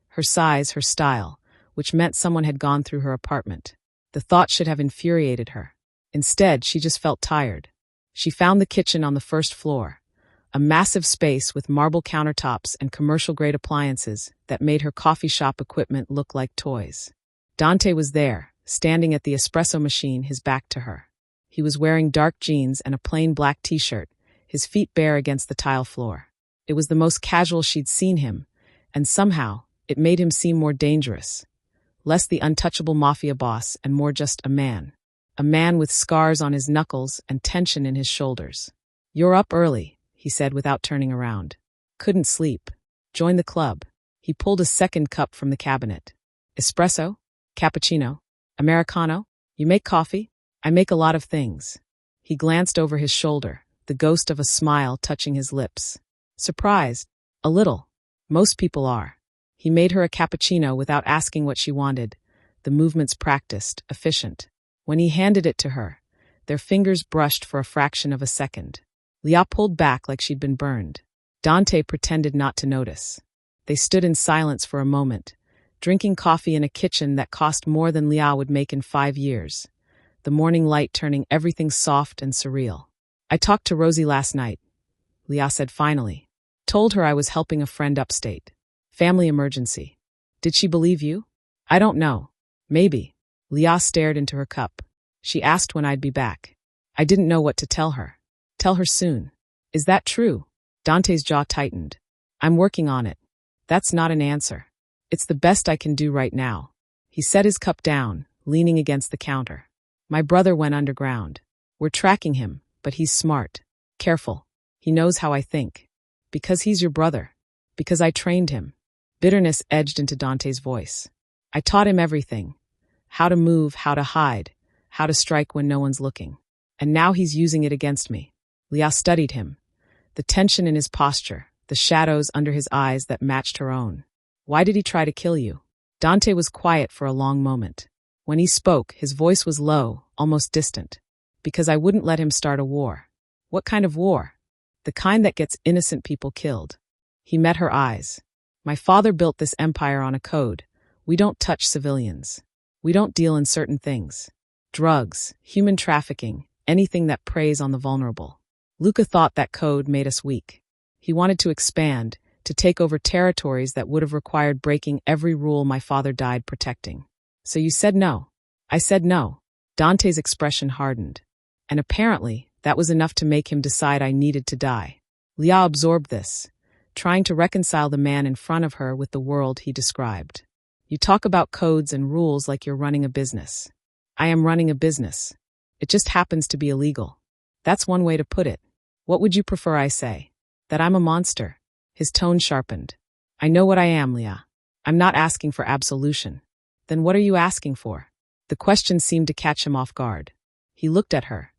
Her size, her style, which meant someone had gone through her apartment. The thought should have infuriated her. Instead, she just felt tired. She found the kitchen on the first floor, a massive space with marble countertops and commercial-grade appliances that made her coffee shop equipment look like toys. Dante was there, standing at the espresso machine, his back to her. He was wearing dark jeans and a plain black t-shirt, his feet bare against the tile floor. It was the most casual she'd seen him, and somehow, it made him seem more dangerous. Less the untouchable mafia boss and more just a man. A man with scars on his knuckles and tension in his shoulders. "You're up early," he said without turning around. "Couldn't sleep. Join the club." He pulled a second cup from the cabinet. "Espresso? Cappuccino? Americano? You make coffee?" "I make a lot of things." He glanced over his shoulder, the ghost of a smile touching his lips. Surprised? A little. Most people are. He made her a cappuccino without asking what she wanted, the movements practiced, efficient. When he handed it to her, their fingers brushed for a fraction of a second. Liao pulled back like she'd been burned. Dante pretended not to notice. They stood in silence for a moment, drinking coffee in a kitchen that cost more than Liao would make in 5 years, the morning light turning everything soft and surreal. "I talked to Rosie last night," Liao said finally. "Told her I was helping a friend upstate. Family emergency. Did she believe you?" "I don't know. Maybe." Liao stared into her cup. "She asked when I'd be back. I didn't know what to tell her." "Tell her soon." "Is that true?" Dante's jaw tightened. "I'm working on it." "That's not an answer." "It's the best I can do right now." He set his cup down, leaning against the counter. "My brother went underground. We're tracking him, but he's smart. Careful. He knows how I think. Because he's your brother. Because I trained him." Bitterness edged into Dante's voice. "I taught him everything. How to move, how to hide, how to strike when no one's looking. And now he's using it against me." Liao studied him. The tension in his posture, the shadows under his eyes that matched her own. "Why did he try to kill you?" Dante was quiet for a long moment. When he spoke, his voice was low, almost distant. "Because I wouldn't let him start a war." "What kind of war?" "The kind that gets innocent people killed." He met her eyes. "My father built this empire on a code. We don't touch civilians. We don't deal in certain things. Drugs, human trafficking, anything that preys on the vulnerable." Luca thought that code made us weak. He wanted to expand, to take over territories that would have required breaking every rule my father died protecting. "So you said no?" "I said no." Dante's expression hardened. And apparently, that was enough to make him decide I needed to die. Liao absorbed this, trying to reconcile the man in front of her with the world he described. "You talk about codes and rules like you're running a business." "I am running a business. It just happens to be illegal." "That's one way to put it. What would you prefer I say?" "That I'm a monster." His tone sharpened. "I know what I am, Liao. I'm not asking for absolution." "Then what are you asking for?" The question seemed to catch him off guard. He looked at her.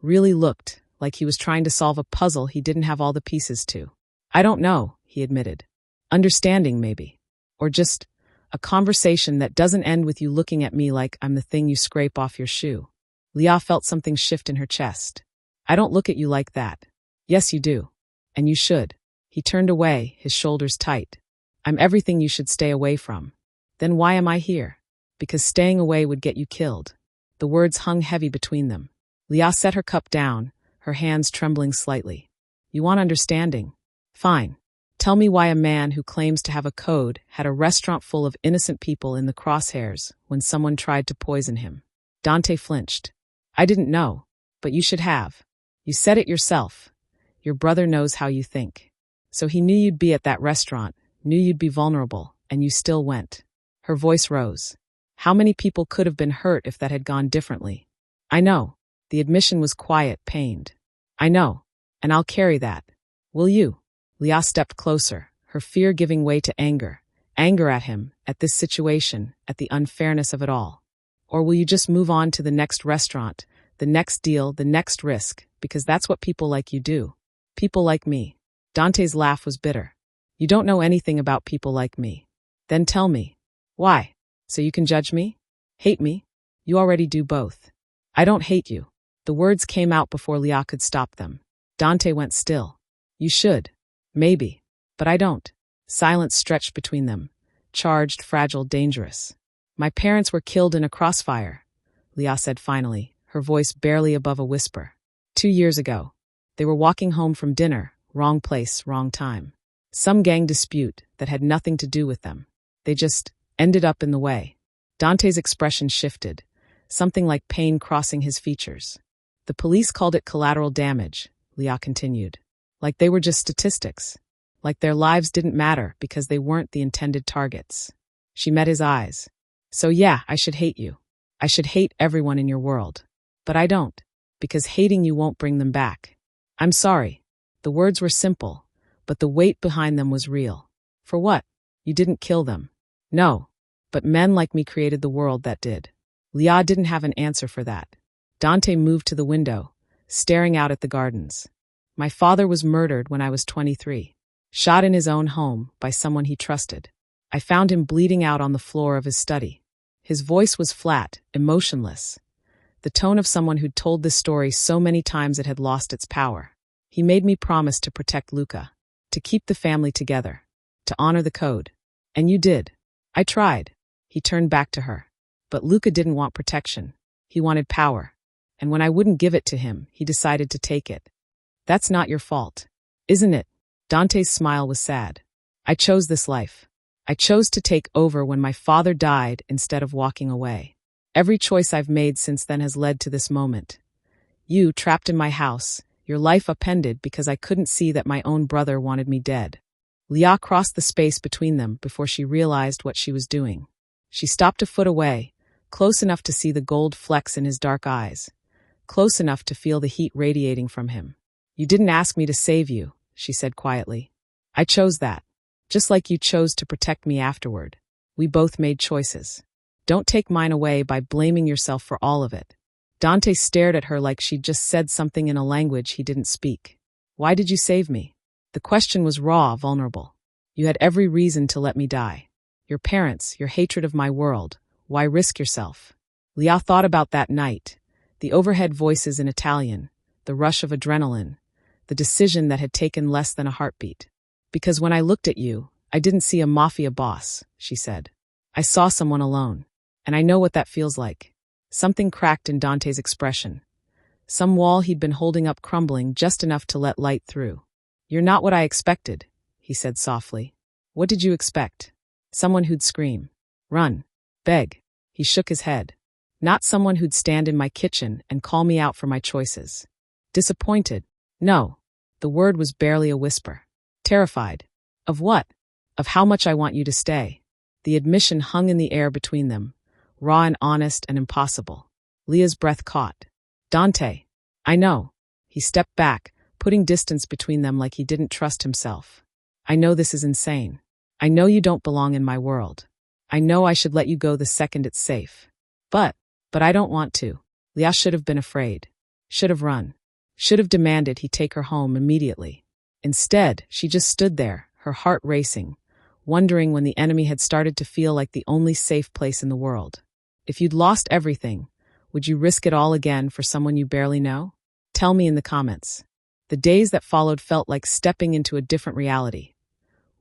Really looked, like he was trying to solve a puzzle he didn't have all the pieces to. "I don't know," he admitted. "Understanding, maybe. Or just a conversation that doesn't end with you looking at me like I'm the thing you scrape off your shoe." Liao felt something shift in her chest. "I don't look at you like that." "Yes, you do. And you should." He turned away, his shoulders tight. "I'm everything you should stay away from." "Then why am I here?" "Because staying away would get you killed." The words hung heavy between them. Liao set her cup down, her hands trembling slightly. "You want understanding? Fine. Tell me why a man who claims to have a code had a restaurant full of innocent people in the crosshairs when someone tried to poison him." Dante flinched. "I didn't know, but you should have. You said it yourself. Your brother knows how you think. So he knew you'd be at that restaurant, knew you'd be vulnerable, and you still went." Her voice rose. "How many people could have been hurt if that had gone differently?" "I know." The admission was quiet, pained. "I know, and I'll carry that. Will you?" Liao stepped closer, her fear giving way to anger. Anger at him, at this situation, at the unfairness of it all. Or will you just move on to the next restaurant, the next deal, the next risk, because that's what people like you do. People like me. Dante's laugh was bitter. You don't know anything about people like me. Then tell me. Why? So you can judge me? Hate me? You already do both. I don't hate you. The words came out before Leah could stop them. Dante went still. You should. Maybe. But I don't. Silence stretched between them. Charged, fragile, dangerous. My parents were killed in a crossfire, Leah said finally, her voice barely above a whisper. 2 years ago. They were walking home from dinner, wrong place, wrong time. Some gang dispute that had nothing to do with them. They just ended up in the way. Dante's expression shifted, something like pain crossing his features. The police called it collateral damage, Leah continued. Like they were just statistics. Like their lives didn't matter because they weren't the intended targets. She met his eyes. So yeah, I should hate you. I should hate everyone in your world. But I don't, because hating you won't bring them back. I'm sorry. The words were simple, but the weight behind them was real. For what? You didn't kill them. No. But men like me created the world that did. Leah didn't have an answer for that. Dante moved to the window, staring out at the gardens. My father was murdered when I was 23. Shot in his own home by someone he trusted. I found him bleeding out on the floor of his study. His voice was flat, emotionless. The tone of someone who'd told this story so many times it had lost its power. He made me promise to protect Luca, to keep the family together, to honor the code. And you did. I tried. He turned back to her. But Luca didn't want protection. He wanted power. And when I wouldn't give it to him, he decided to take it. That's not your fault. Isn't it? Dante's smile was sad. I chose this life. I chose to take over when my father died instead of walking away. Every choice I've made since then has led to this moment. You, trapped in my house, your life upended because I couldn't see that my own brother wanted me dead. Leah crossed the space between them before she realized what she was doing. She stopped a foot away, close enough to see the gold flecks in his dark eyes, close enough to feel the heat radiating from him. You didn't ask me to save you, she said quietly. I chose that. Just like you chose to protect me afterward. We both made choices. Don't take mine away by blaming yourself for all of it. Dante stared at her like she'd just said something in a language he didn't speak. Why did you save me? The question was raw, vulnerable. You had every reason to let me die. Your parents, your hatred of my world. Why risk yourself? Leah thought about that night. The overhead voices in Italian, the rush of adrenaline, the decision that had taken less than a heartbeat. Because when I looked at you, I didn't see a mafia boss, she said. I saw someone alone. And I know what that feels like. Something cracked in Dante's expression. Some wall he'd been holding up crumbling just enough to let light through. You're not what I expected, he said softly. What did you expect? Someone who'd scream. Run. Beg. He shook his head. Not someone who'd stand in my kitchen and call me out for my choices. Disappointed. No. The word was barely a whisper. Terrified. Of what? Of how much I want you to stay. The admission hung in the air between them, raw and honest and impossible. Leah's breath caught. Dante. I know. He stepped back, putting distance between them like he didn't trust himself. I know this is insane. I know you don't belong in my world. I know I should let you go the second it's safe. But I don't want to. Leah should have been afraid. Should have run. Should have demanded he take her home immediately. Instead, she just stood there, her heart racing, wondering when the enemy had started to feel like the only safe place in the world. If you'd lost everything, would you risk it all again for someone you barely know? Tell me in the comments. The days that followed felt like stepping into a different reality.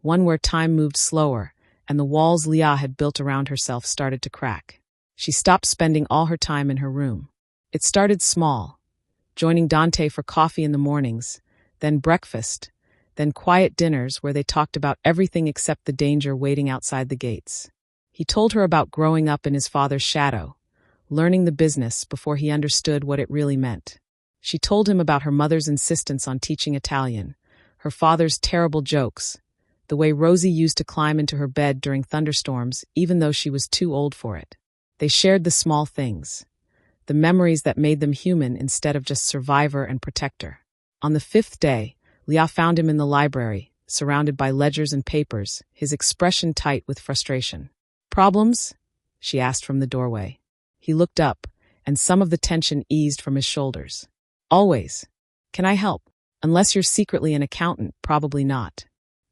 One where time moved slower, and the walls Leah had built around herself started to crack. She stopped spending all her time in her room. It started small, joining Dante for coffee in the mornings, then breakfast, then quiet dinners where they talked about everything except the danger waiting outside the gates. He told her about growing up in his father's shadow, learning the business before he understood what it really meant. She told him about her mother's insistence on teaching Italian, her father's terrible jokes, the way Rosie used to climb into her bed during thunderstorms even though she was too old for it. They shared the small things, the memories that made them human instead of just survivor and protector. On the 5th day, Leah found him in the library, surrounded by ledgers and papers, his expression tight with frustration. Problems? She asked from the doorway. He looked up, and some of the tension eased from his shoulders. Always. Can I help? Unless you're secretly an accountant, probably not.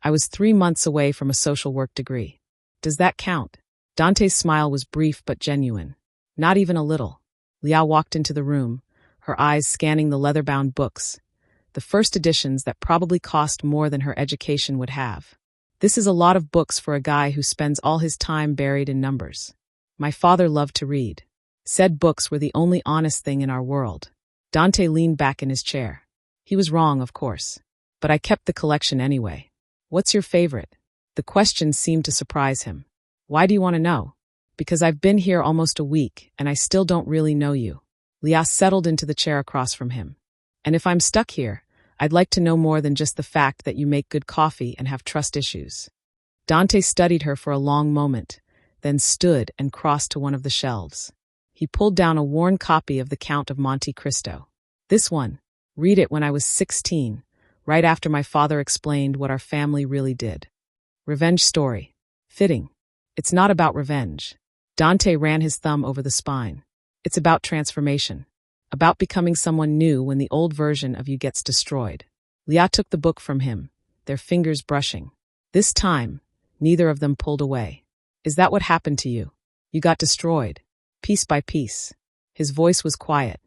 I was 3 months away from a social work degree. Does that count? Dante's smile was brief but genuine. Not even a little. Liao walked into the room, her eyes scanning the leather-bound books, the first editions that probably cost more than her education would have. This is a lot of books for a guy who spends all his time buried in numbers. My father loved to read. Said books were the only honest thing in our world. Dante leaned back in his chair. He was wrong, of course. But I kept the collection anyway. What's your favorite? The question seemed to surprise him. Why do you want to know? Because I've been here almost a week, and I still don't really know you. Lias settled into the chair across from him. And if I'm stuck here, I'd like to know more than just the fact that you make good coffee and have trust issues. Dante studied her for a long moment, then stood and crossed to one of the shelves. He pulled down a worn copy of The Count of Monte Cristo. This one. Read it when I was 16, right after my father explained what our family really did. Revenge story. Fitting. It's not about revenge. Dante ran his thumb over the spine. It's about transformation. About becoming someone new when the old version of you gets destroyed. Lia took the book from him, their fingers brushing. This time, neither of them pulled away. Is that what happened to you? You got destroyed, piece by piece. His voice was quiet,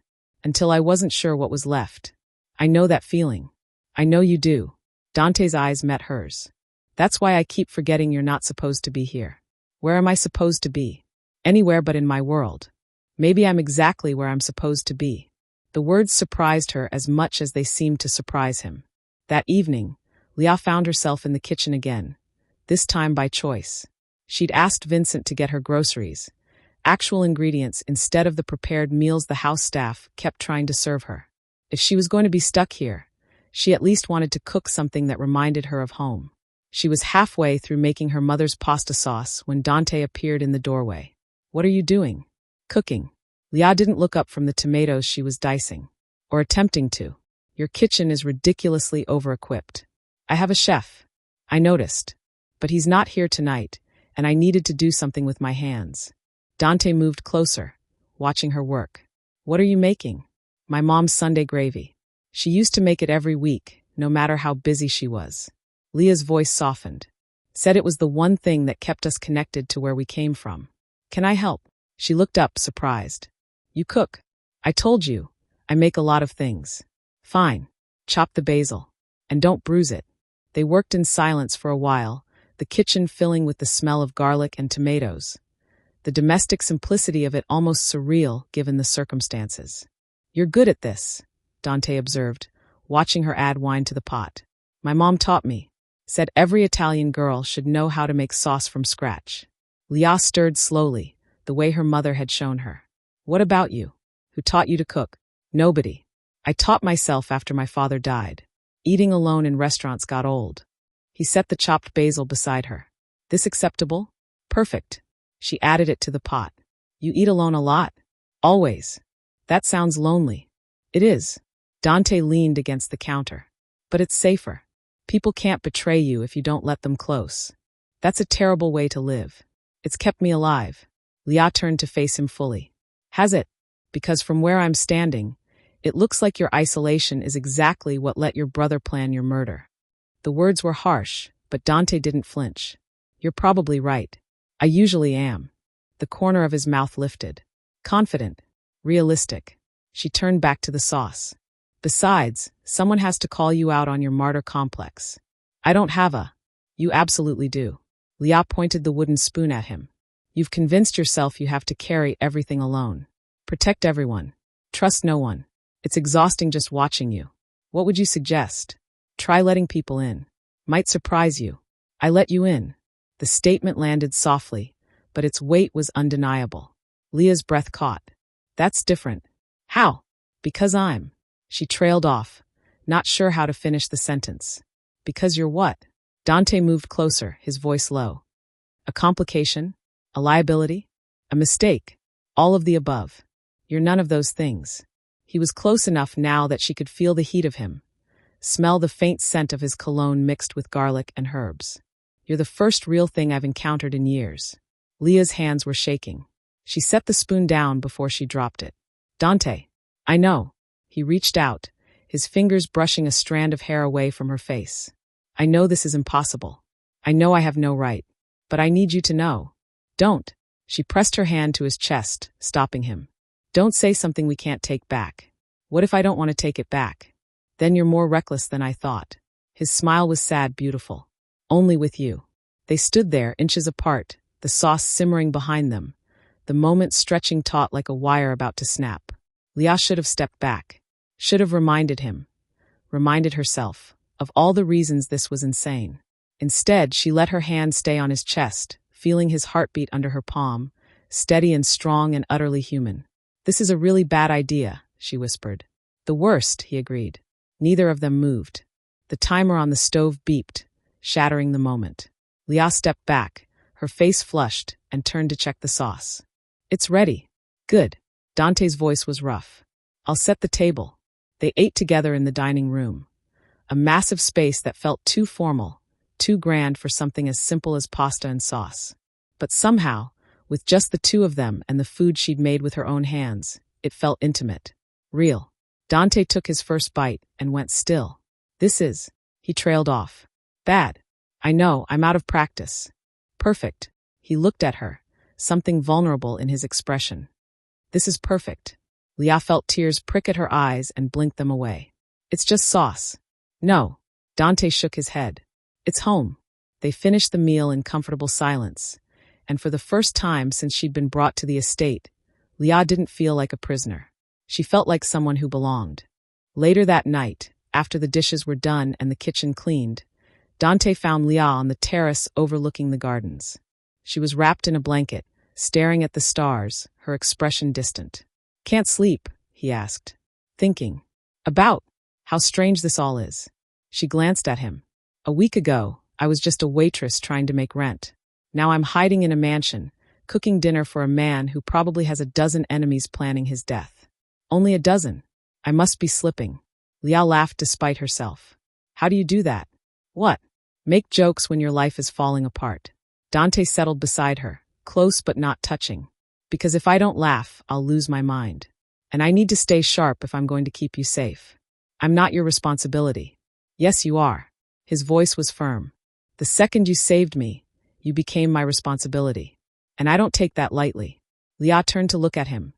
until I wasn't sure what was left. I know that feeling. I know you do. Dante's eyes met hers. That's why I keep forgetting you're not supposed to be here. Where am I supposed to be? Anywhere but in my world. Maybe I'm exactly where I'm supposed to be. The words surprised her as much as they seemed to surprise him. That evening, Lia found herself in the kitchen again, this time by choice. She'd asked Vincent to get her groceries, actual ingredients instead of the prepared meals the house staff kept trying to serve her. If she was going to be stuck here, she at least wanted to cook something that reminded her of home. She was halfway through making her mother's pasta sauce when Dante appeared in the doorway. What are you doing? Cooking. Lia didn't look up from the tomatoes she was dicing, or attempting to. Your kitchen is ridiculously over-equipped. I have a chef. I noticed. But he's not here tonight, and I needed to do something with my hands. Dante moved closer, watching her work. What are you making? My mom's Sunday gravy. She used to make it every week, no matter how busy she was. Lia's voice softened. Said it was the one thing that kept us connected to where we came from. Can I help? She looked up, surprised. You cook. I told you. I make a lot of things. Fine. Chop the basil. And don't bruise it. They worked in silence for a while, the kitchen filling with the smell of garlic and tomatoes. The domestic simplicity of it almost surreal given the circumstances. You're good at this, Dante observed, watching her add wine to the pot. My mom taught me. Said every Italian girl should know how to make sauce from scratch. Lia stirred slowly, the way her mother had shown her. What about you? Who taught you to cook? Nobody. I taught myself after my father died. Eating alone in restaurants got old. He set the chopped basil beside her. This acceptable? Perfect. She added it to the pot. You eat alone a lot? Always. That sounds lonely. It is. Dante leaned against the counter. But it's safer. People can't betray you if you don't let them close. That's a terrible way to live. It's kept me alive. Lia turned to face him fully. Has it? Because from where I'm standing, it looks like your isolation is exactly what let your brother plan your murder. The words were harsh, but Dante didn't flinch. You're probably right. I usually am. The corner of his mouth lifted. Confident. Realistic. She turned back to the sauce. Besides, someone has to call you out on your martyr complex. I don't have a. You absolutely do. Lia pointed the wooden spoon at him. You've convinced yourself you have to carry everything alone. Protect everyone. Trust no one. It's exhausting just watching you. What would you suggest? Try letting people in. Might surprise you. I let you in. The statement landed softly, but its weight was undeniable. Lia's breath caught. That's different. How? Because I'm. She trailed off, not sure how to finish the sentence. Because you're what? Dante moved closer, his voice low. A complication? A liability? A mistake? All of the above. You're none of those things. He was close enough now that she could feel the heat of him, smell the faint scent of his cologne mixed with garlic and herbs. You're the first real thing I've encountered in years. Lia's hands were shaking. She set the spoon down before she dropped it. Dante. I know. He reached out, his fingers brushing a strand of hair away from her face. I know this is impossible. I know I have no right. But I need you to know. Don't. She pressed her hand to his chest, stopping him. Don't say something we can't take back. What if I don't want to take it back? Then you're more reckless than I thought. His smile was sad, beautiful. Only with you. They stood there, inches apart, the sauce simmering behind them, the moment stretching taut like a wire about to snap. Leah should have stepped back. Should have reminded him. Reminded herself of all the reasons this was insane. Instead, she let her hand stay on his chest, feeling his heartbeat under her palm, steady and strong and utterly human. This is a really bad idea, she whispered. The worst, he agreed. Neither of them moved. The timer on the stove beeped, shattering the moment. Leah stepped back, her face flushed, and turned to check the sauce. It's ready. Good. Dante's voice was rough. I'll set the table. They ate together in the dining room. A massive space that felt too formal, too grand for something as simple as pasta and sauce. But somehow, with just the two of them and the food she'd made with her own hands, it felt intimate. Real. Dante took his first bite and went still. He trailed off. Bad. I know, I'm out of practice. Perfect. He looked at her, something vulnerable in his expression. This is perfect. Leah felt tears prick at her eyes and blinked them away. It's just sauce. No. Dante shook his head. It's home. They finished the meal in comfortable silence, and for the first time since she'd been brought to the estate, Leah didn't feel like a prisoner. She felt like someone who belonged. Later that night, after the dishes were done and the kitchen cleaned, Dante found Leah on the terrace overlooking the gardens. She was wrapped in a blanket, staring at the stars, her expression distant. Can't sleep, he asked. Thinking. About how strange this all is. She glanced at him. A week ago, I was just a waitress trying to make rent. Now I'm hiding in a mansion, cooking dinner for a man who probably has a dozen enemies planning his death. Only a dozen. I must be slipping. Leah laughed despite herself. How do you do that? What? Make jokes when your life is falling apart. Dante settled beside her, close but not touching. Because if I don't laugh, I'll lose my mind. And I need to stay sharp if I'm going to keep you safe. I'm not your responsibility. Yes, you are. His voice was firm. The second you saved me, you became my responsibility. And I don't take that lightly. Leah turned to look at him.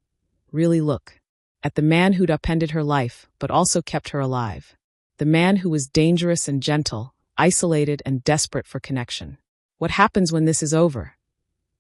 Really look. At the man who'd upended her life, but also kept her alive. The man who was dangerous and gentle, isolated and desperate for connection. What happens when this is over?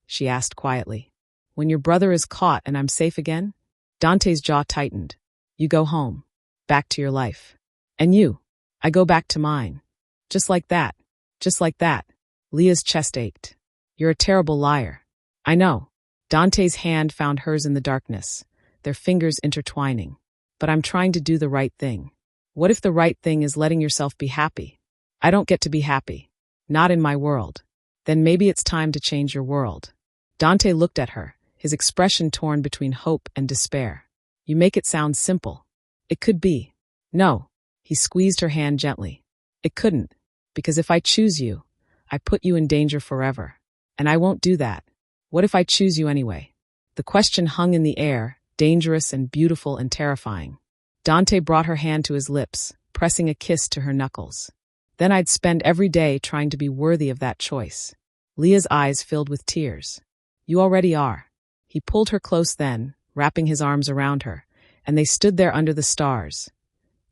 She asked quietly. When your brother is caught and I'm safe again? Dante's jaw tightened. You go home. Back to your life. And you? I go back to mine. Just like that. Just like that. Leah's chest ached. You're a terrible liar. I know. Dante's hand found hers in the darkness, their fingers intertwining. But I'm trying to do the right thing. What if the right thing is letting yourself be happy? I don't get to be happy. Not in my world. Then maybe it's time to change your world. Dante looked at her, his expression torn between hope and despair. You make it sound simple. It could be. No. He squeezed her hand gently. It couldn't. Because if I choose you, I put you in danger forever. And I won't do that. What if I choose you anyway? The question hung in the air, dangerous and beautiful and terrifying. Dante brought her hand to his lips, pressing a kiss to her knuckles. Then I'd spend every day trying to be worthy of that choice. Leah's eyes filled with tears. You already are. He pulled her close then, wrapping his arms around her, and they stood there under the stars.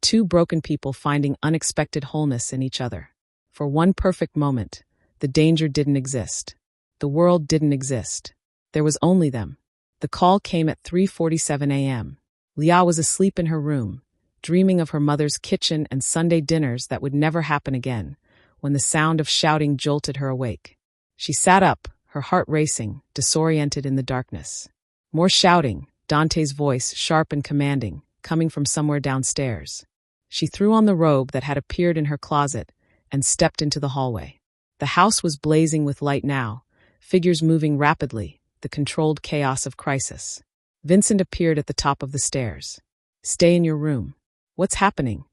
Two broken people finding unexpected wholeness in each other. For one perfect moment, the danger didn't exist. The world didn't exist. There was only them. The call came at 3:47 a.m. Leah was asleep in her room, dreaming of her mother's kitchen and Sunday dinners that would never happen again, when the sound of shouting jolted her awake. She sat up, her heart racing, disoriented in the darkness. More shouting, Dante's voice, sharp and commanding, coming from somewhere downstairs. She threw on the robe that had appeared in her closet and stepped into the hallway. The house was blazing with light now, figures moving rapidly, the controlled chaos of crisis. Vincent appeared at the top of the stairs. Stay in your room. What's happening?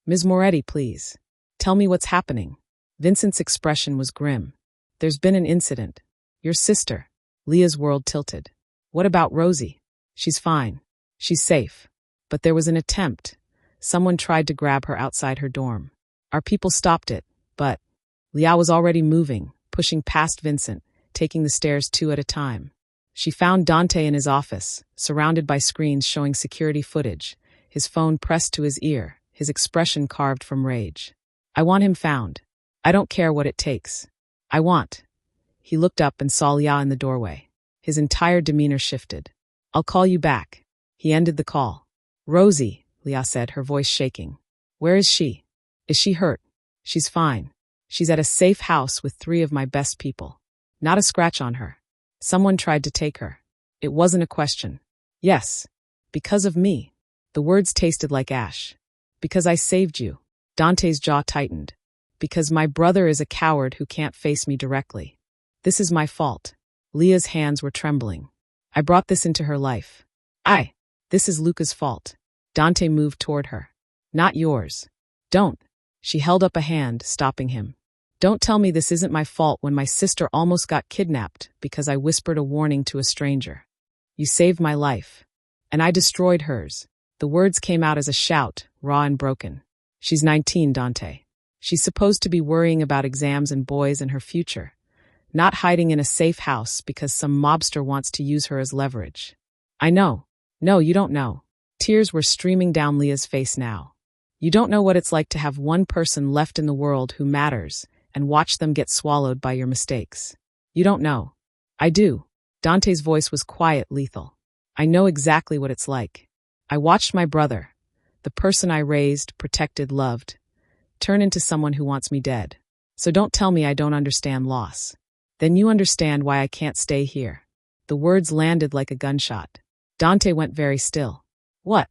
Ms. Moretti, please. Tell me what's happening. Vincent's expression was grim. There's been an incident. Your sister. Leah's world tilted. What about Rosie? She's fine. She's safe. But there was an attempt. Someone tried to grab her outside her dorm. Our people stopped it, but Liao was already moving, pushing past Vincent, taking the stairs 2 at a time. She found Dante in his office, surrounded by screens showing security footage, his phone pressed to his ear, his expression carved from rage. I want him found. I don't care what it takes. I want. He looked up and saw Liao in the doorway. His entire demeanor shifted. I'll call you back. He ended the call. Rosie, Liao said, her voice shaking. Where is she? Is she hurt? She's fine. She's at a safe house with 3 of my best people. Not a scratch on her. Someone tried to take her. It wasn't a question. Yes. Because of me. The words tasted like ash. Because I saved you. Dante's jaw tightened. Because my brother is a coward who can't face me directly. This is my fault. Leah's hands were trembling. I brought this into her life. This is Luca's fault. Dante moved toward her. Not yours. Don't. She held up a hand, stopping him. Don't tell me this isn't my fault when my sister almost got kidnapped because I whispered a warning to a stranger. You saved my life. And I destroyed hers. The words came out as a shout, raw and broken. She's 19, Dante. She's supposed to be worrying about exams and boys and her future, not hiding in a safe house because some mobster wants to use her as leverage. I know. No, you don't know. Tears were streaming down Leah's face now. You don't know what it's like to have one person left in the world who matters and watch them get swallowed by your mistakes. You don't know. I do. Dante's voice was quiet, lethal. I know exactly what it's like. I watched my brother, the person I raised, protected, loved, turn into someone who wants me dead. So don't tell me I don't understand loss. Then you understand why I can't stay here. The words landed like a gunshot. Dante went very still. What?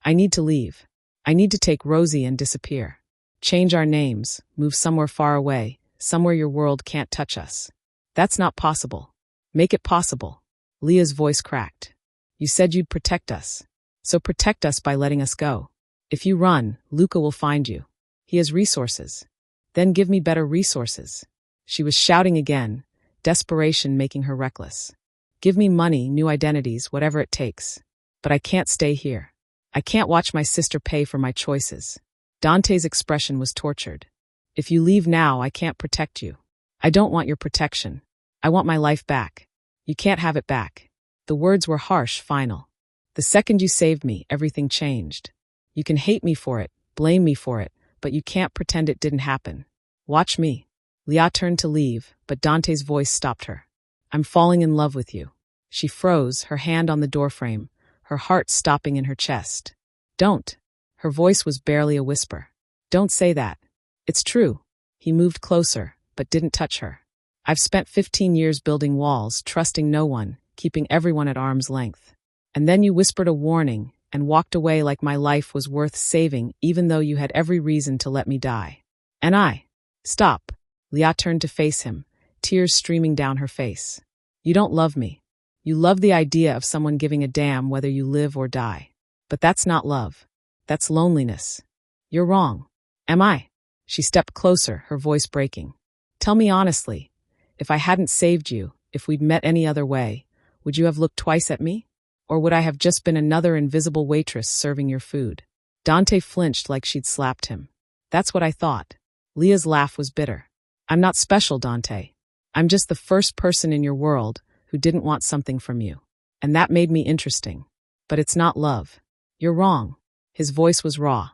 I need to leave. I need to take Rosie and disappear. Change our names, move somewhere far away, somewhere your world can't touch us. That's not possible. Make it possible. Leah's voice cracked. You said you'd protect us. So protect us by letting us go. If you run, Luca will find you. He has resources. Then give me better resources. She was shouting again, desperation making her reckless. Give me money, new identities, whatever it takes. But I can't stay here. I can't watch my sister pay for my choices. Dante's expression was tortured. If you leave now, I can't protect you. I don't want your protection. I want my life back. You can't have it back. The words were harsh, final. The second you saved me, everything changed. You can hate me for it, blame me for it, but you can't pretend it didn't happen. Watch me. Leah turned to leave, but Dante's voice stopped her. I'm falling in love with you. She froze, her hand on the doorframe, her heart stopping in her chest. Don't. Her voice was barely a whisper. Don't say that. It's true. He moved closer, but didn't touch her. I've spent 15 years building walls, trusting no one, keeping everyone at arm's length. And then you whispered a warning and walked away like my life was worth saving, even though you had every reason to let me die. And Stop. Leah turned to face him, tears streaming down her face. You don't love me. You love the idea of someone giving a damn whether you live or die. But that's not love. That's loneliness. You're wrong. Am I? She stepped closer, her voice breaking. Tell me honestly, if I hadn't saved you, if we'd met any other way, would you have looked twice at me? Or would I have just been another invisible waitress serving your food? Dante flinched like she'd slapped him. That's what I thought. Leah's laugh was bitter. I'm not special, Dante. I'm just the first person in your world who didn't want something from you. And that made me interesting. But it's not love. You're wrong. His voice was raw.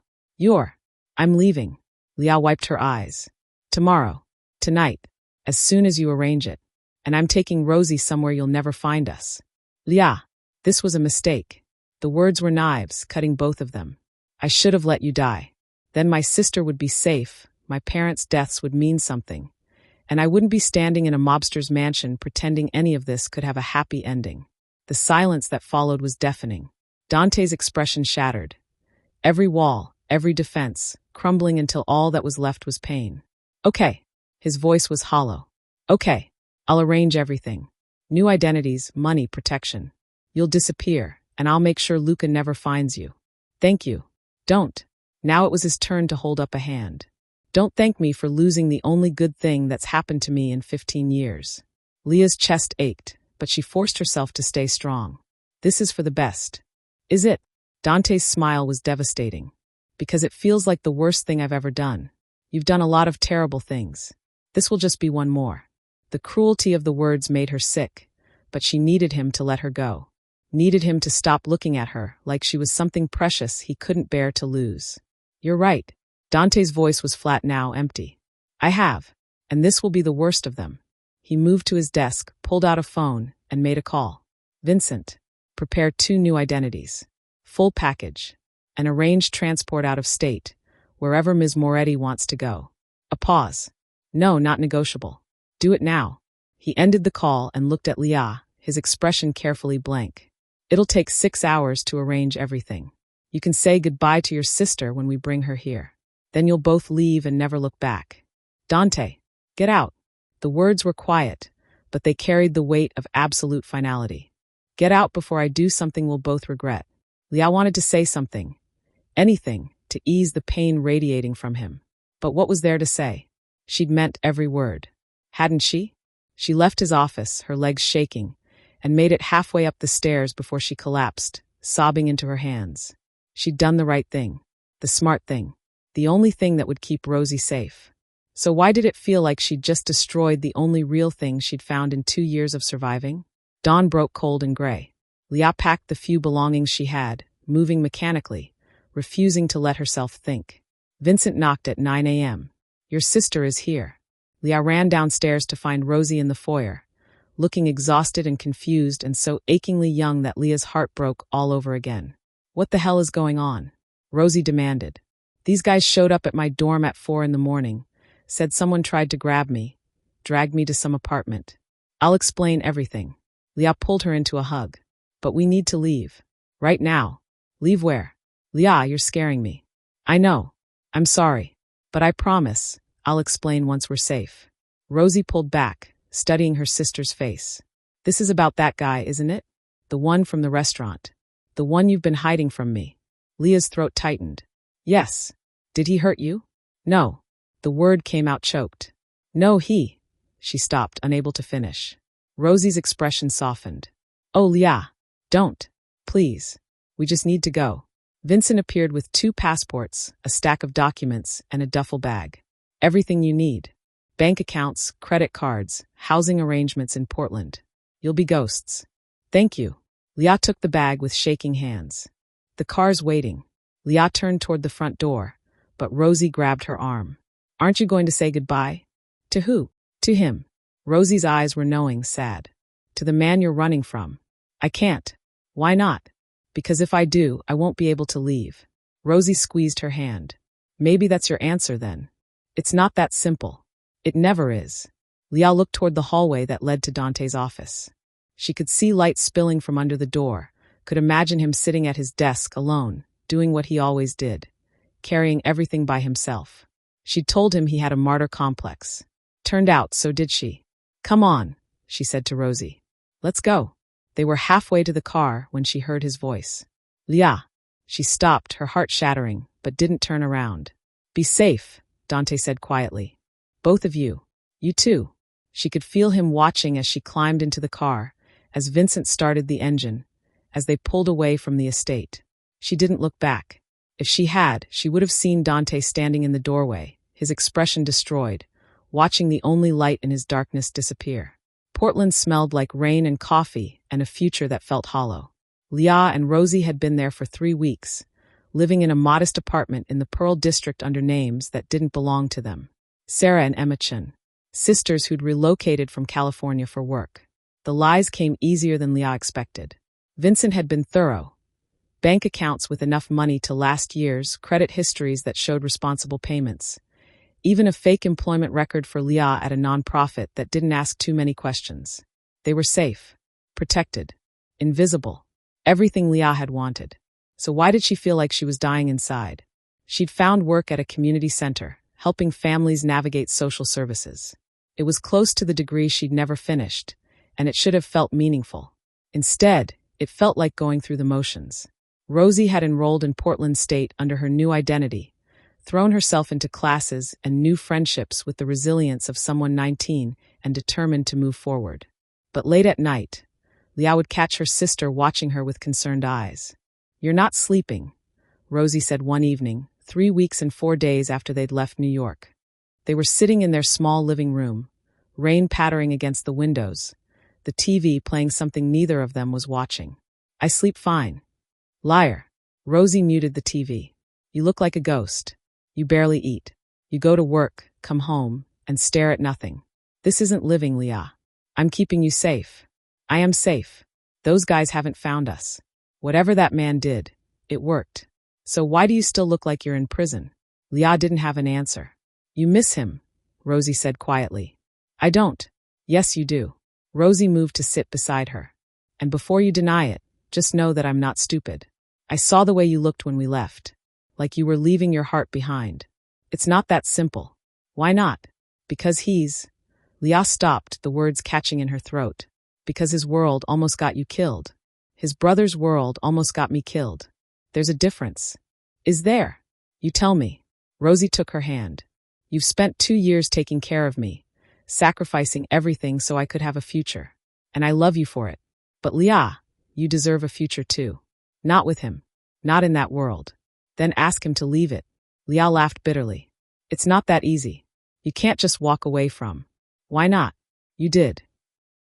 I'm leaving. Leah wiped her eyes. Tomorrow. Tonight. As soon as you arrange it. And I'm taking Rosie somewhere you'll never find us. Leah. This was a mistake. The words were knives, cutting both of them. I should have let you die. Then my sister would be safe, my parents' deaths would mean something, and I wouldn't be standing in a mobster's mansion pretending any of this could have a happy ending. The silence that followed was deafening. Dante's expression shattered. Every wall, every defense, crumbling until all that was left was pain. Okay. His voice was hollow. Okay. I'll arrange everything. New identities, money, protection. You'll disappear, and I'll make sure Luca never finds you. Thank you. Don't. Now it was his turn to hold up a hand. Don't thank me for losing the only good thing that's happened to me in 15 years. Leah's chest ached, but she forced herself to stay strong. This is for the best. Is it? Dante's smile was devastating. Because it feels like the worst thing I've ever done. You've done a lot of terrible things. This will just be one more. The cruelty of the words made her sick, but she needed him to let her go. Needed him to stop looking at her like she was something precious he couldn't bear to lose. You're right. Dante's voice was flat now, empty. I have. And this will be the worst of them. He moved to his desk, pulled out a phone, and made a call. Vincent. Prepare 2 new identities. Full package. And arrange transport out of state, wherever Ms. Moretti wants to go. A pause. No, not negotiable. Do it now. He ended the call and looked at Leah, his expression carefully blank. It'll take 6 hours to arrange everything. You can say goodbye to your sister when we bring her here. Then you'll both leave and never look back. Dante, get out. The words were quiet, but they carried the weight of absolute finality. Get out before I do something we'll both regret. Leah wanted to say something. Anything, to ease the pain radiating from him. But what was there to say? She'd meant every word. Hadn't she? She left his office, her legs shaking, and made it halfway up the stairs before she collapsed, sobbing into her hands. She'd done the right thing. The smart thing. The only thing that would keep Rosie safe. So why did it feel like she'd just destroyed the only real thing she'd found in 2 years of surviving? Dawn broke cold and gray. Leah packed the few belongings she had, moving mechanically, refusing to let herself think. Vincent knocked at 9 a.m. Your sister is here. Leah ran downstairs to find Rosie in the foyer, looking exhausted and confused and so achingly young that Leah's heart broke all over again. What the hell is going on? Rosie demanded. These guys showed up at my dorm at 4 in the morning, said someone tried to grab me, dragged me to some apartment. I'll explain everything. Leah pulled her into a hug. But we need to leave. Right now. Leave where? Leah, you're scaring me. I know. I'm sorry. But I promise, I'll explain once we're safe. Rosie pulled back, studying her sister's face. This is about that guy, isn't it? The one from the restaurant. The one you've been hiding from me. Leah's throat tightened. Yes. Did he hurt you? No. The word came out choked. No, he. She stopped, unable to finish. Rosie's expression softened. Oh, Leah. Don't. Please. We just need to go. Vincent appeared with 2 passports, a stack of documents, and a duffel bag. Everything you need. Bank accounts, credit cards, housing arrangements in Portland. You'll be ghosts. Thank you. Leah took the bag with shaking hands. The car's waiting. Leah turned toward the front door, but Rosie grabbed her arm. Aren't you going to say goodbye? To who? To him. Rosie's eyes were knowing, sad. To the man you're running from. I can't. Why not? Because if I do, I won't be able to leave. Rosie squeezed her hand. Maybe that's your answer then. It's not that simple. It never is. Leah looked toward the hallway that led to Dante's office. She could see light spilling from under the door, could imagine him sitting at his desk alone, doing what he always did, carrying everything by himself. She'd told him he had a martyr complex. Turned out, so did she. Come on, she said to Rosie. Let's go. They were halfway to the car when she heard his voice. Leah. She stopped, her heart shattering, but didn't turn around. Be safe, Dante said quietly. Both of you. You too. She could feel him watching as she climbed into the car, as Vincent started the engine, as they pulled away from the estate. She didn't look back. If she had, she would have seen Dante standing in the doorway, his expression destroyed, watching the only light in his darkness disappear. Portland smelled like rain and coffee and a future that felt hollow. Leah and Rosie had been there for 3 weeks, living in a modest apartment in the Pearl District under names that didn't belong to them. Sarah and Emma Chin, sisters who'd relocated from California for work. The lies came easier than Leah expected. Vincent had been thorough. Bank accounts with enough money to last years, credit histories that showed responsible payments. Even a fake employment record for Leah at a nonprofit that didn't ask too many questions. They were safe, protected, invisible. Everything Leah had wanted. So why did she feel like she was dying inside? She'd found work at a community center, helping families navigate social services. It was close to the degree she'd never finished, and it should have felt meaningful. Instead, it felt like going through the motions. Rosie had enrolled in Portland State under her new identity, thrown herself into classes and new friendships with the resilience of someone 19 and determined to move forward. But late at night, Leah would catch her sister watching her with concerned eyes. "You're not sleeping," Rosie said one evening, 3 weeks and 4 days after they'd left New York. They were sitting in their small living room, rain pattering against the windows, the TV playing something neither of them was watching. "I sleep fine." "Liar." Rosie muted the TV. "You look like a ghost. You barely eat. You go to work, come home, and stare at nothing. This isn't living, Leah. I'm keeping you safe." "I am safe. Those guys haven't found us. Whatever that man did, it worked. So why do you still look like you're in prison?" Leah didn't have an answer. "You miss him," Rosie said quietly. "I don't." "Yes, you do." Rosie moved to sit beside her. "And before you deny it, just know that I'm not stupid. I saw the way you looked when we left. Like you were leaving your heart behind. It's not that simple." "Why not?" "Because he's—" Leah stopped, the words catching in her throat. "Because his world almost got you killed. His brother's world almost got me killed. There's a difference." "Is there?" "You tell me." Rosie took her hand. "You've spent 2 years taking care of me, sacrificing everything so I could have a future. And I love you for it. But Leah, you deserve a future too. Not with him. Not in that world. Then ask him to leave it." Leah laughed bitterly. "It's not that easy. You can't just walk away from." "Why not?" "You did."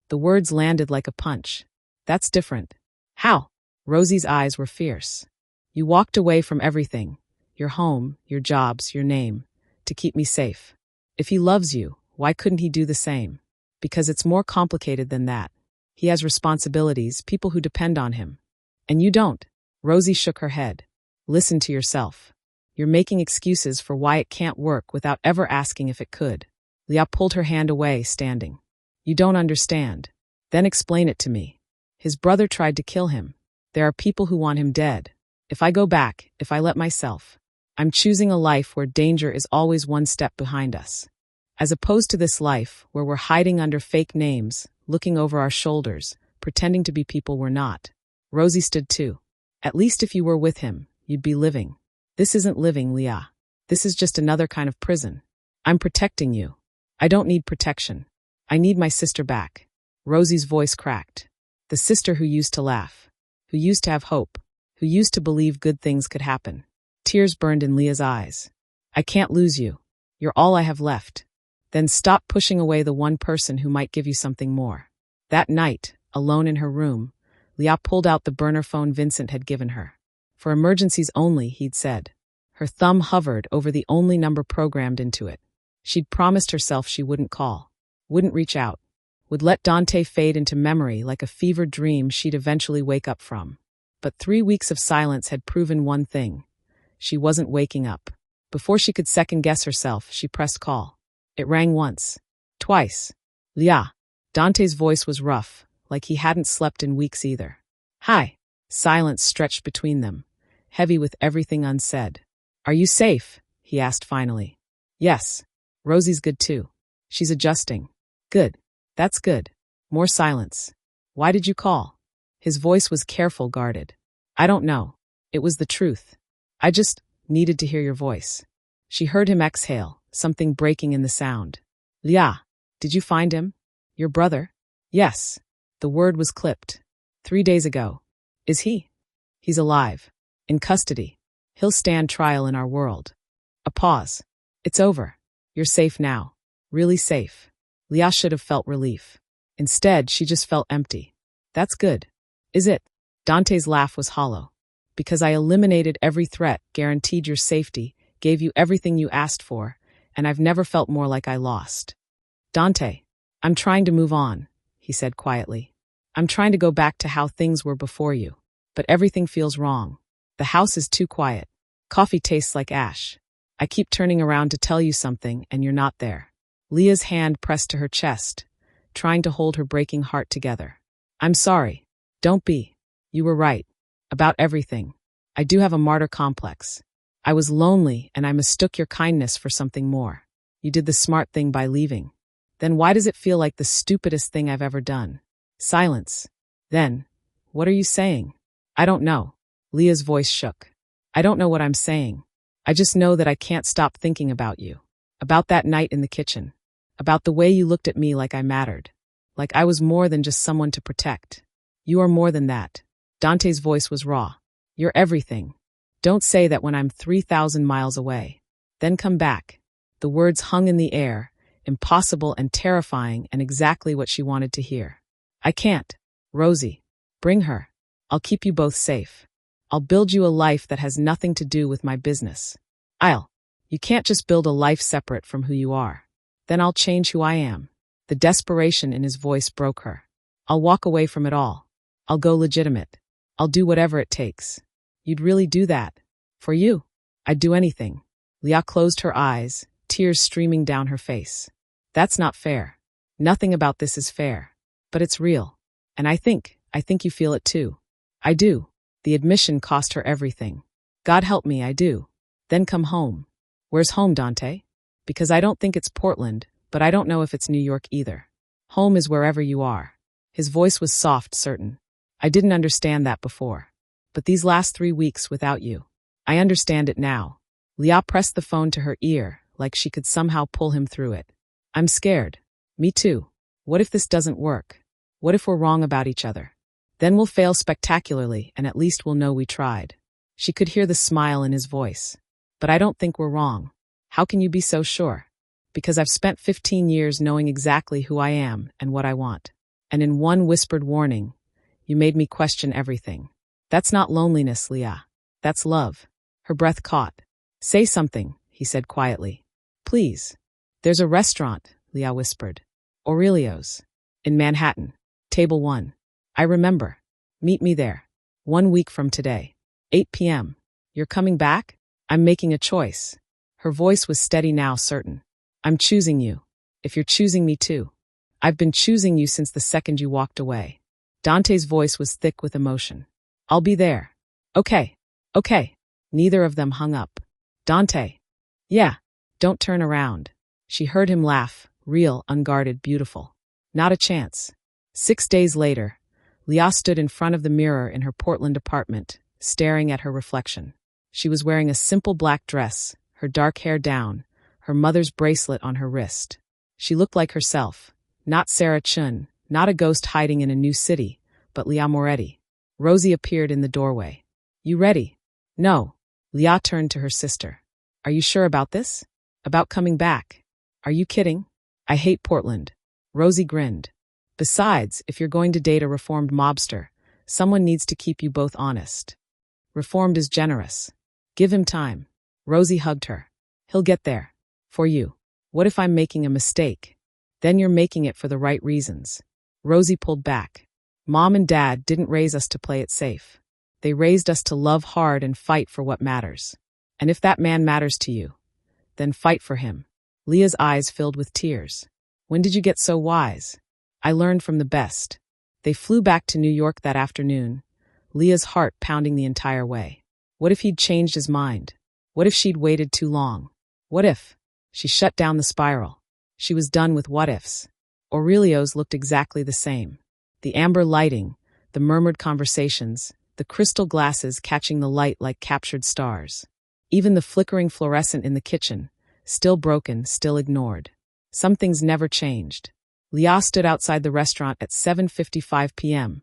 The words landed like a punch. "That's different." "How?" Rosie's eyes were fierce. "You walked away from everything. Your home, your jobs, your name. To keep me safe. If he loves you, why couldn't he do the same?" "Because it's more complicated than that. He has responsibilities, people who depend on him. And you don't." Rosie shook her head. "Listen to yourself. You're making excuses for why it can't work without ever asking if it could." Leah pulled her hand away, standing. "You don't understand." "Then explain it to me." "His brother tried to kill him. There are people who want him dead. If I go back, if I let myself, I'm choosing a life where danger is always one step behind us. As opposed to this life where we're hiding under fake names, looking over our shoulders, pretending to be people we're not." Rosie stood too. "At least if you were with him, you'd be living." "This isn't living, Leah. This is just another kind of prison. I'm protecting you." "I don't need protection. I need my sister back." Rosie's voice cracked. The sister who used to laugh, who used to have hope, who used to believe good things could happen. Tears burned in Leah's eyes. "I can't lose you. You're all I have left." "Then stop pushing away the one person who might give you something more." That night, alone in her room, Leah pulled out the burner phone Vincent had given her. "For emergencies only," he'd said. Her thumb hovered over the only number programmed into it. She'd promised herself she wouldn't call, wouldn't reach out, would let Dante fade into memory like a fevered dream she'd eventually wake up from. But 3 weeks of silence had proven one thing. She wasn't waking up. Before she could second-guess herself, she pressed call. It rang once. Twice. "Leah." Dante's voice was rough, like he hadn't slept in weeks either. "Hi." Silence stretched between them, heavy with everything unsaid. "Are you safe?" he asked finally. "Yes." "Rosie's good too. She's adjusting." "Good. That's good." More silence. "Why did you call?" His voice was careful, guarded. "I don't know. It was the truth. I just needed to hear your voice." She heard him exhale, something breaking in the sound. "Leah, did you find him? Your brother?" "Yes." The word was clipped. 3 days ago. "Is he?" "He's alive. In custody. He'll stand trial in our world." A pause. "It's over. You're safe now. Really safe." Leah should have felt relief. Instead, she just felt empty. "That's good." "Is it?" Dante's laugh was hollow. "Because I eliminated every threat, guaranteed your safety, gave you everything you asked for, and I've never felt more like I lost." "Dante, I'm trying to move on," he said quietly. "I'm trying to go back to how things were before you. But everything feels wrong. The house is too quiet. Coffee tastes like ash. I keep turning around to tell you something, and you're not there." Leah's hand pressed to her chest, trying to hold her breaking heart together. "I'm sorry. Don't be. You were right. About everything. I do have a martyr complex. I was lonely, and I mistook your kindness for something more. You did the smart thing by leaving. Then why does it feel like the stupidest thing I've ever done?" Silence. "Then, what are you saying?" "I don't know." Leah's voice shook. "I don't know what I'm saying. I just know that I can't stop thinking about you. About that night in the kitchen. About the way you looked at me like I mattered. Like I was more than just someone to protect. You are more than that. Dante's voice was raw. You're everything. Don't say that when I'm 3,000 miles away. Then come back. The words hung in the air, impossible and terrifying and exactly what she wanted to hear. I can't. Rosie. Bring her. I'll keep you both safe. I'll build you a life that has nothing to do with my business. You can't just build a life separate from who you are. Then I'll change who I am. The desperation in his voice broke her. I'll walk away from it all. I'll go legitimate. I'll do whatever it takes. You'd really do that? For you? I'd do anything. Leah closed her eyes, tears streaming down her face. That's not fair. Nothing about this is fair. But it's real. And I think you feel it too. I do. The admission cost her everything. God help me, I do. Then come home. Where's home, Dante? Because I don't think it's Portland, but I don't know if it's New York either. Home is wherever you are. His voice was soft, certain. I didn't understand that before. But these last 3 weeks without you. I understand it now. Leah pressed the phone to her ear, like she could somehow pull him through it. I'm scared. Me too. What if this doesn't work? What if we're wrong about each other? Then we'll fail spectacularly, and at least we'll know we tried. She could hear the smile in his voice. But I don't think we're wrong. How can you be so sure? Because I've spent 15 years knowing exactly who I am and what I want. And in one whispered warning, you made me question everything. That's not loneliness, Leah. That's love. Her breath caught. Say something, he said quietly. Please. There's a restaurant, Leah whispered. Aurelio's. In Manhattan. Table 1. I remember. Meet me there. 1 week from today. 8 p.m. You're coming back? I'm making a choice. Her voice was steady now, certain. I'm choosing you. If you're choosing me too. I've been choosing you since the second you walked away. Dante's voice was thick with emotion. I'll be there. Okay. Neither of them hung up. Dante. Yeah. Don't turn around. She heard him laugh, real, unguarded, beautiful. Not a chance. 6 days later, Leah stood in front of the mirror in her Portland apartment, staring at her reflection. She was wearing a simple black dress, her dark hair down, her mother's bracelet on her wrist. She looked like herself, not Sarah Chun, not a ghost hiding in a new city, but Leah Moretti. Rosie appeared in the doorway. You ready? No. Leah turned to her sister. Are you sure about this? About coming back? Are you kidding? I hate Portland. Rosie grinned. Besides, if you're going to date a reformed mobster, someone needs to keep you both honest. Reformed is generous. Give him time. Rosie hugged her. He'll get there. For you. What if I'm making a mistake? Then you're making it for the right reasons. Rosie pulled back. Mom and Dad didn't raise us to play it safe. They raised us to love hard and fight for what matters. And if that man matters to you, then fight for him. Leah's eyes filled with tears. When did you get so wise? I learned from the best. They flew back to New York that afternoon, Leah's heart pounding the entire way. What if he'd changed his mind? What if she'd waited too long? What if? She shut down the spiral. She was done with what ifs. Aurelio's looked exactly the same. The amber lighting, the murmured conversations, the crystal glasses catching the light like captured stars. Even the flickering fluorescent in the kitchen, still broken, still ignored. Some things never changed. Leah stood outside the restaurant at 7:55 p.m.,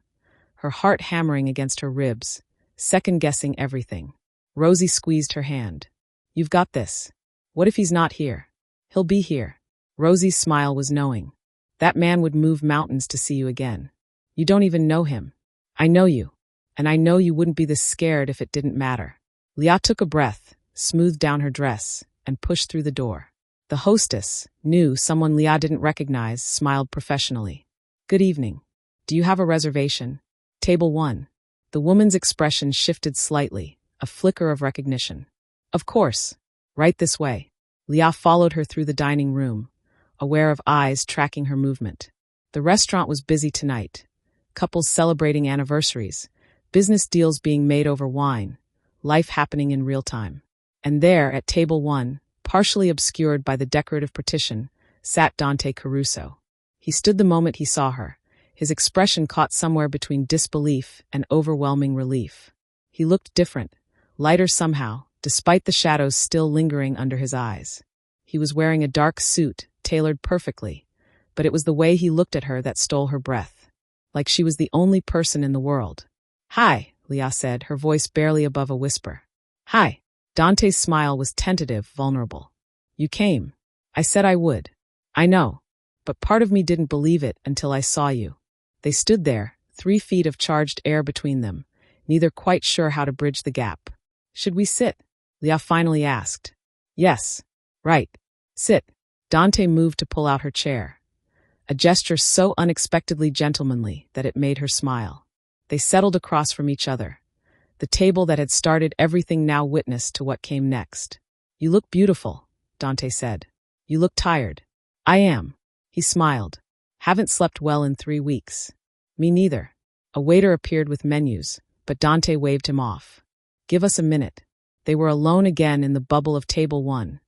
her heart hammering against her ribs, second-guessing everything. Rosie squeezed her hand. You've got this. What if he's not here? He'll be here. Rosie's smile was knowing. That man would move mountains to see you again. You don't even know him. I know you. And I know you wouldn't be this scared if it didn't matter. Leah took a breath, smoothed down her dress, and pushed through the door. The hostess, new, someone Leah didn't recognize, smiled professionally. Good evening. Do you have a reservation? Table 1. The woman's expression shifted slightly, a flicker of recognition. Of course. Right this way. Leah followed her through the dining room, aware of eyes tracking her movement. The restaurant was busy tonight. Couples celebrating anniversaries, business deals being made over wine, life happening in real time. And there, at table 1, partially obscured by the decorative partition, sat Dante Caruso. He stood the moment he saw her, his expression caught somewhere between disbelief and overwhelming relief. He looked different, lighter somehow, despite the shadows still lingering under his eyes. He was wearing a dark suit, tailored perfectly, but it was the way he looked at her that stole her breath. like she was the only person in the world. "Hi," Leah said, her voice barely above a whisper. "Hi." Dante's smile was tentative, vulnerable. "You came. I said I would. I know. But part of me didn't believe it until I saw you." They stood there, 3 feet of charged air between them, neither quite sure how to bridge the gap. "Should we sit?" Leah finally asked. "Yes. Right. Sit." Dante moved to pull out her chair, a gesture so unexpectedly gentlemanly that it made her smile. They settled across from each other. The table that had started everything now witnessed to what came next. "You look beautiful," Dante said. "You look tired." "I am." He smiled. "Haven't slept well in 3 weeks." "Me neither." A waiter appeared with menus, but Dante waved him off. "Give us a minute." They were alone again in the bubble of table 1,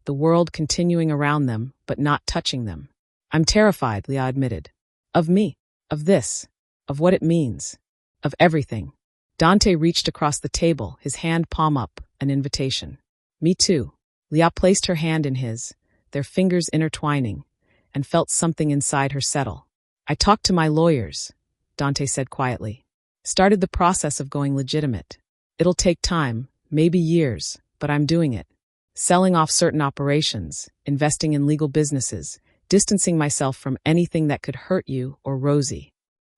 the world continuing around them but not touching them. "I'm terrified," Leah admitted. "Of me. Of this. Of what it means. Of everything." Dante reached across the table, his hand palm up, an invitation. "Me too." Leah placed her hand in his, their fingers intertwining, and felt something inside her settle. "I talked to my lawyers," Dante said quietly. "Started the process of going legitimate. It'll take time, maybe years, but I'm doing it. Selling off certain operations, investing in legal businesses, distancing myself from anything that could hurt you or Rosie."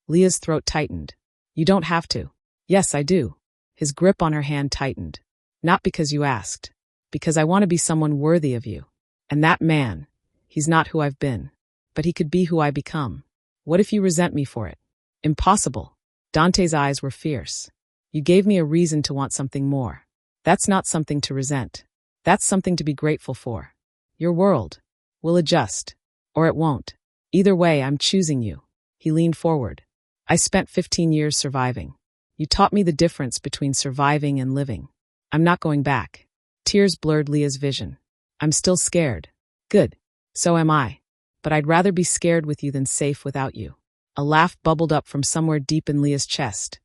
Leah's throat tightened. "You don't have to." "Yes, I do." His grip on her hand tightened. "Not because you asked. Because I want to be someone worthy of you. And that man, he's not who I've been. But he could be who I become. What if you resent me for it?" "Impossible." Dante's eyes were fierce. "You gave me a reason to want something more. That's not something to resent. That's something to be grateful for. Your world will adjust. Or it won't. Either way, I'm choosing you." He leaned forward. "I spent 15 years surviving. You taught me the difference between surviving and living. I'm not going back." Tears blurred Leah's vision. "I'm still scared." "Good. So am I. But I'd rather be scared with you than safe without you." A laugh bubbled up from somewhere deep in Leah's chest.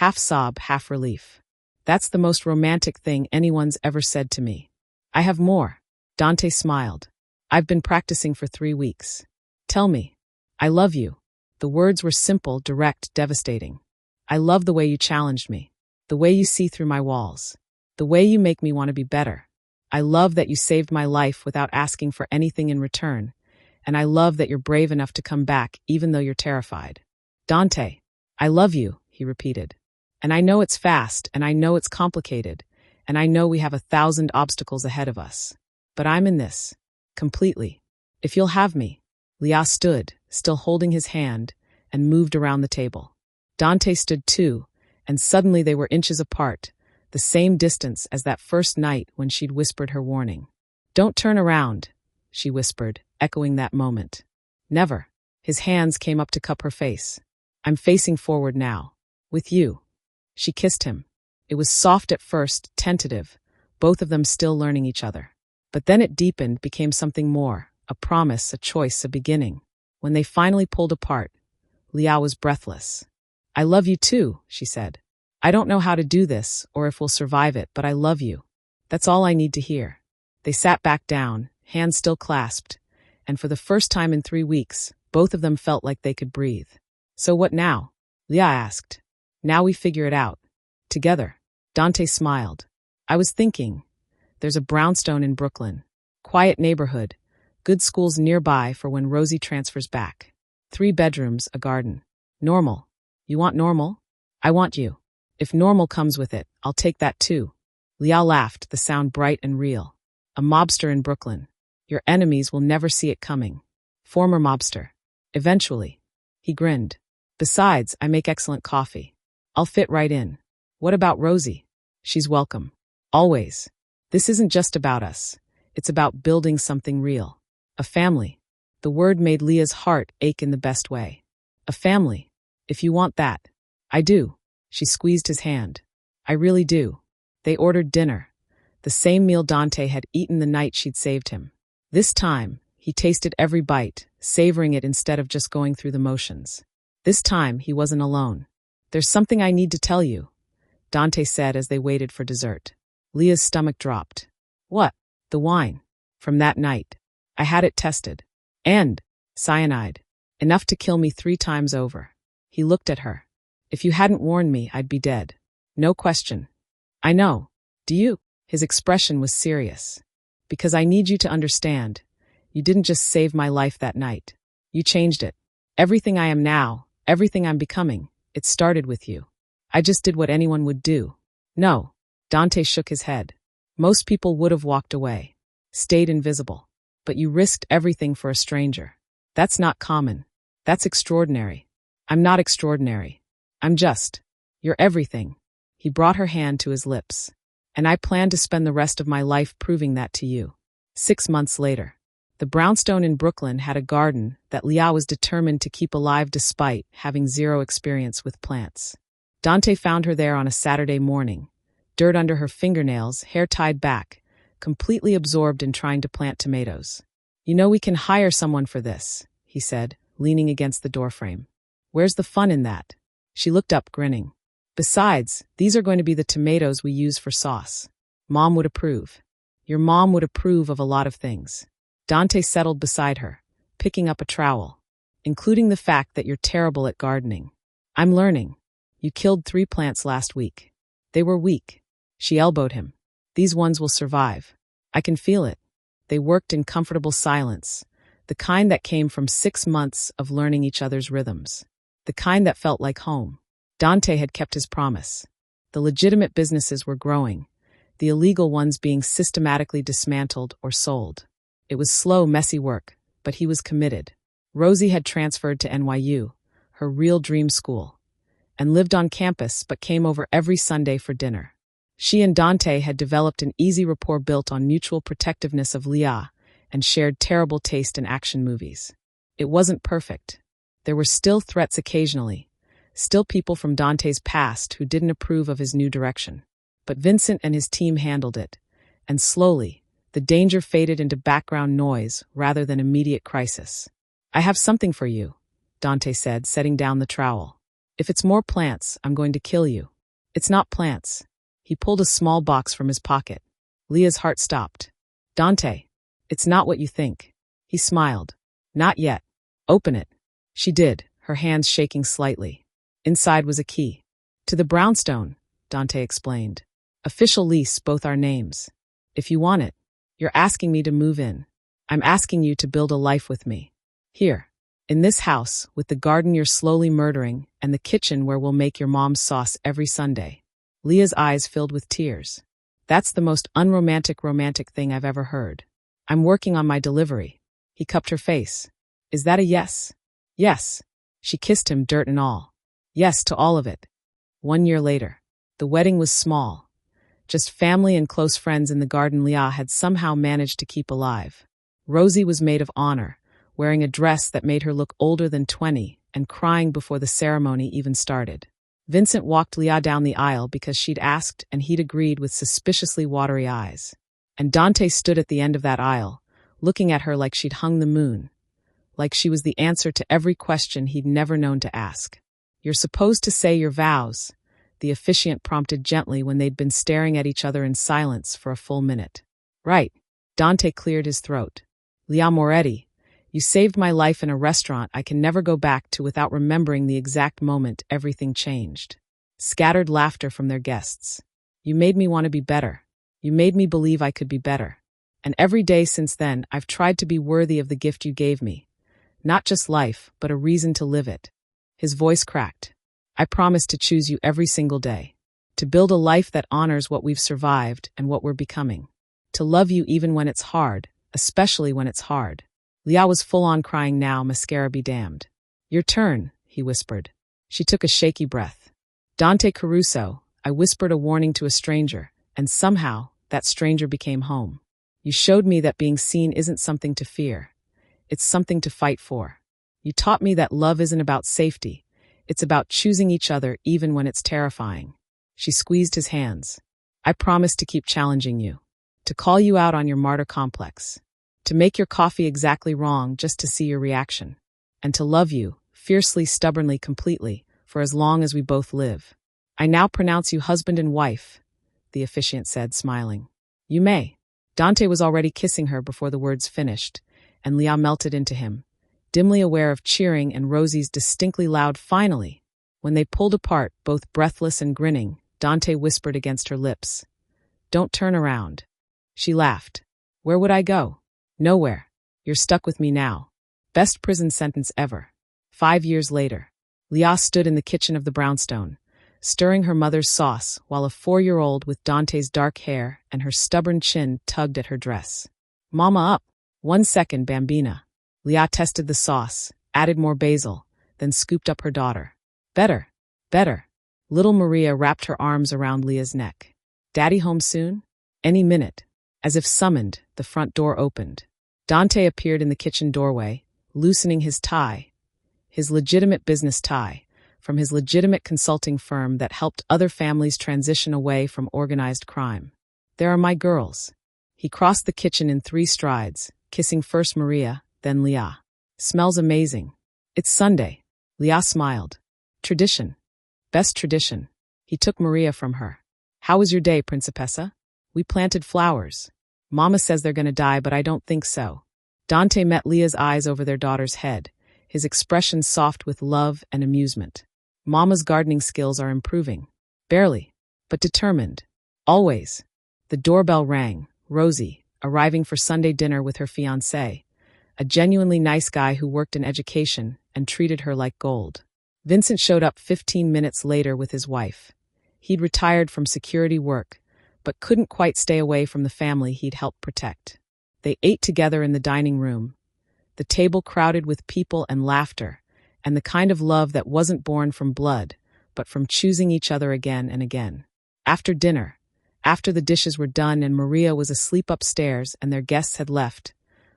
Half sob, half relief. "That's the most romantic thing anyone's ever said to me." "I have more." Dante smiled. "I've been practicing for 3 weeks. Tell me." "I love you." The words were simple, direct, devastating. "I love the way you challenged me. The way you see through my walls. The way you make me want to be better. I love that you saved my life without asking for anything in return. And I love that you're brave enough to come back even though you're terrified." "Dante, I love you," he repeated. "And I know it's fast, and I know it's complicated, and I know we have 1,000 obstacles ahead of us. But I'm in this. Completely. If you'll have me." Leah stood, still holding his hand, and moved around the table. Dante stood too, and suddenly they were inches apart, the same distance as that first night when she'd whispered her warning. "Don't turn around," she whispered, echoing that moment. "Never." His hands came up to cup her face. "I'm facing forward now. With you." She kissed him. It was soft at first, tentative, both of them still learning each other. But then it deepened, became something more, a promise, a choice, a beginning. When they finally pulled apart, Leah was breathless. "I love you too," she said. "I don't know how to do this, or if we'll survive it, but I love you. That's all I need to hear." They sat back down, hands still clasped, and for the first time in 3 weeks, both of them felt like they could breathe. "So what now?" Leah asked. "Now we figure it out. Together." Dante smiled. "I was thinking, there's a brownstone in Brooklyn. Quiet neighborhood, good schools nearby for when Rosie transfers back. 3 bedrooms, a garden. Normal. You want normal? I want you. If normal comes with it, I'll take that too." Leah laughed, the sound bright and real. "A mobster in Brooklyn. Your enemies will never see it coming. Former mobster. Eventually." He grinned. "Besides, I make excellent coffee. I'll fit right in." "What about Rosie?" "She's welcome. Always. This isn't just about us. It's about building something real. A family." The word made Leah's heart ache in the best way. "A family. If you want that." "I do." She squeezed his hand. "I really do." They ordered dinner. The same meal Dante had eaten the night she'd saved him. This time, he tasted every bite, savoring it instead of just going through the motions. This time, he wasn't alone. "There's something I need to tell you," Dante said as they waited for dessert. Leah's stomach dropped. "What?" "The wine. From that night. I had it tested. And cyanide. Enough to kill me 3 times over." He looked at her. If you hadn't warned me, I'd be dead. No question. I know. Do you? His expression was serious. Because I need you to understand. You didn't just save my life that night. You changed it. Everything I am now, everything I'm becoming, it started with you. I just did what anyone would do. No. Dante shook his head. Most people would have walked away. Stayed invisible. But you risked everything for a stranger. That's not common. That's extraordinary. I'm not extraordinary. I'm just. You're everything. He brought her hand to his lips. And I plan to spend the rest of my life proving that to you. 6 months later. The brownstone in Brooklyn had a garden that Leah was determined to keep alive despite having zero experience with plants. Dante found her there on a Saturday morning, dirt under her fingernails, hair tied back, completely absorbed in trying to plant tomatoes. You know we can hire someone for this, he said, leaning against the doorframe. Where's the fun in that? She looked up, grinning. Besides, these are going to be the tomatoes we use for sauce. Mom would approve. Your mom would approve of a lot of things. Dante settled beside her, picking up a trowel, including the fact that you're terrible at gardening. I'm learning. You killed 3 plants last week. They were weak. She elbowed him. These ones will survive. I can feel it. They worked in comfortable silence, the kind that came from 6 months of learning each other's rhythms, the kind that felt like home. Dante had kept his promise. The legitimate businesses were growing, the illegal ones being systematically dismantled or sold. It was slow, messy work, but he was committed. Rosie had transferred to NYU, her real dream school, and lived on campus but came over every Sunday for dinner. She and Dante had developed an easy rapport built on mutual protectiveness of Leah and shared terrible taste in action movies. It wasn't perfect. There were still threats occasionally, still people from Dante's past who didn't approve of his new direction. But Vincent and his team handled it, and slowly, the danger faded into background noise rather than immediate crisis. I have something for you, Dante said, setting down the trowel. If it's more plants, I'm going to kill you. It's not plants. He pulled a small box from his pocket. Leah's heart stopped. Dante, it's not what you think. He smiled. Not yet. Open it. She did, her hands shaking slightly. Inside was a key. To the brownstone, Dante explained. Official lease, both our names. If you want it, you're asking me to move in. I'm asking you to build a life with me. Here, in this house, with the garden you're slowly murdering and the kitchen where we'll make your mom's sauce every Sunday. Leah's eyes filled with tears. That's the most romantic thing I've ever heard. I'm working on my delivery. He cupped her face. Is that a yes? Yes. She kissed him, dirt and all. Yes to all of it. 1 year later. The wedding was small. Just family and close friends in the garden Leah had somehow managed to keep alive. Rosie was maid of honor, wearing a dress that made her look older than 20 and crying before the ceremony even started. Vincent walked Leah down the aisle because she'd asked and he'd agreed with suspiciously watery eyes. And Dante stood at the end of that aisle, looking at her like she'd hung the moon, like she was the answer to every question he'd never known to ask. You're supposed to say your vows, the officiant prompted gently when they'd been staring at each other in silence for a full minute. Right. Dante cleared his throat. Leah Moretti, you saved my life in a restaurant I can never go back to without remembering the exact moment everything changed. Scattered laughter from their guests. You made me want to be better. You made me believe I could be better. And every day since then, I've tried to be worthy of the gift you gave me. Not just life, but a reason to live it. His voice cracked. I promise to choose you every single day. To build a life that honors what we've survived and what we're becoming. To love you even when it's hard, especially when it's hard. Leah was full-on crying now, mascara be damned. Your turn, he whispered. She took a shaky breath. Dante Caruso, I whispered a warning to a stranger, and somehow, that stranger became home. You showed me that being seen isn't something to fear. It's something to fight for. You taught me that love isn't about safety. It's about choosing each other even when it's terrifying. She squeezed his hands. I promise to keep challenging you. To call you out on your martyr complex. To make your coffee exactly wrong just to see your reaction. And to love you, fiercely, stubbornly, completely, for as long as we both live. I now pronounce you husband and wife, the officiant said, smiling. You may. Dante was already kissing her before the words finished, and Leah melted into him, dimly aware of cheering and Rosie's distinctly loud finally When they pulled apart, both breathless and grinning, Dante whispered against her lips, "Don't turn around." She laughed. "Where would I go?" "Nowhere. You're stuck with me now." Best prison sentence ever. 5 years later, Leah stood in the kitchen of the brownstone, stirring her mother's sauce while a 4-year-old with Dante's dark hair and her stubborn chin tugged at her dress. "Mama up." "1 second, Bambina." Leah tested the sauce, added more basil, then scooped up her daughter. "Better, better." Little Maria wrapped her arms around Leah's neck. "Daddy home soon?" "Any minute." As if summoned, the front door opened. Dante appeared in the kitchen doorway, loosening his tie, his legitimate business tie, from his legitimate consulting firm that helped other families transition away from organized crime. "There are my girls." He crossed the kitchen in 3 strides, kissing first Maria, then Leah. "Smells amazing." "It's Sunday." Leah smiled. "Tradition. Best tradition." He took Maria from her. "How was your day, Principessa?" "We planted flowers. Mama says they're gonna die, but I don't think so." Dante met Leah's eyes over their daughter's head, his expression soft with love and amusement. "Mama's gardening skills are improving. Barely, but determined. Always." The doorbell rang. Rosie, arriving for Sunday dinner with her fiancé, a genuinely nice guy who worked in education and treated her like gold. Vincent showed up 15 minutes later with his wife. He'd retired from security work, but couldn't quite stay away from the family he'd helped protect. They ate together in the dining room, the table crowded with people and laughter, and the kind of love that wasn't born from blood, but from choosing each other again and again. After dinner, after the dishes were done and Maria was asleep upstairs and their guests had left,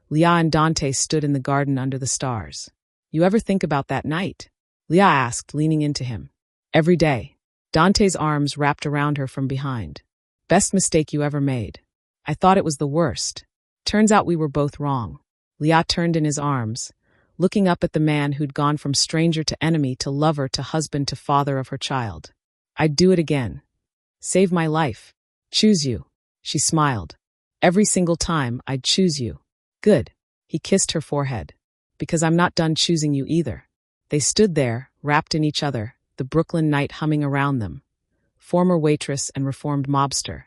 Leah and Dante stood in the garden under the stars. "You ever think about that night?" Leah asked, leaning into him. "Every day." Dante's arms wrapped around her from behind. "Best mistake you ever made." "I thought it was the worst. Turns out we were both wrong." Leah turned in his arms, looking up at the man who'd gone from stranger to enemy to lover to husband to father of her child. "I'd do it again. Save my life. Choose you." She smiled. "Every single time, I'd choose you." "Good." He kissed her forehead. "Because I'm not done choosing you either." They stood there, wrapped in each other, the Brooklyn night humming around them. Former waitress and reformed mobster,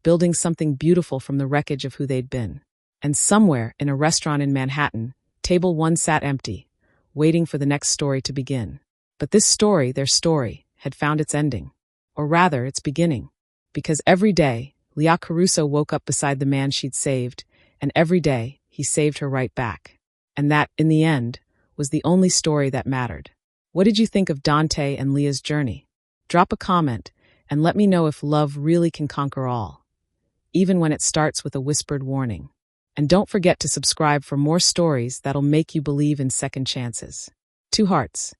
building something beautiful from the wreckage of who they'd been. And somewhere, in a restaurant in Manhattan, table 1 sat empty, waiting for the next story to begin. But this story, their story, had found its ending. Or rather, its beginning. Because every day, Leah Caruso woke up beside the man she'd saved, and every day, he saved her right back. And that, in the end, was the only story that mattered. What did you think of Dante and Leah's journey? Drop a comment, and let me know if love really can conquer all, even when it starts with a whispered warning. And don't forget to subscribe for more stories that'll make you believe in second chances. 2 hearts.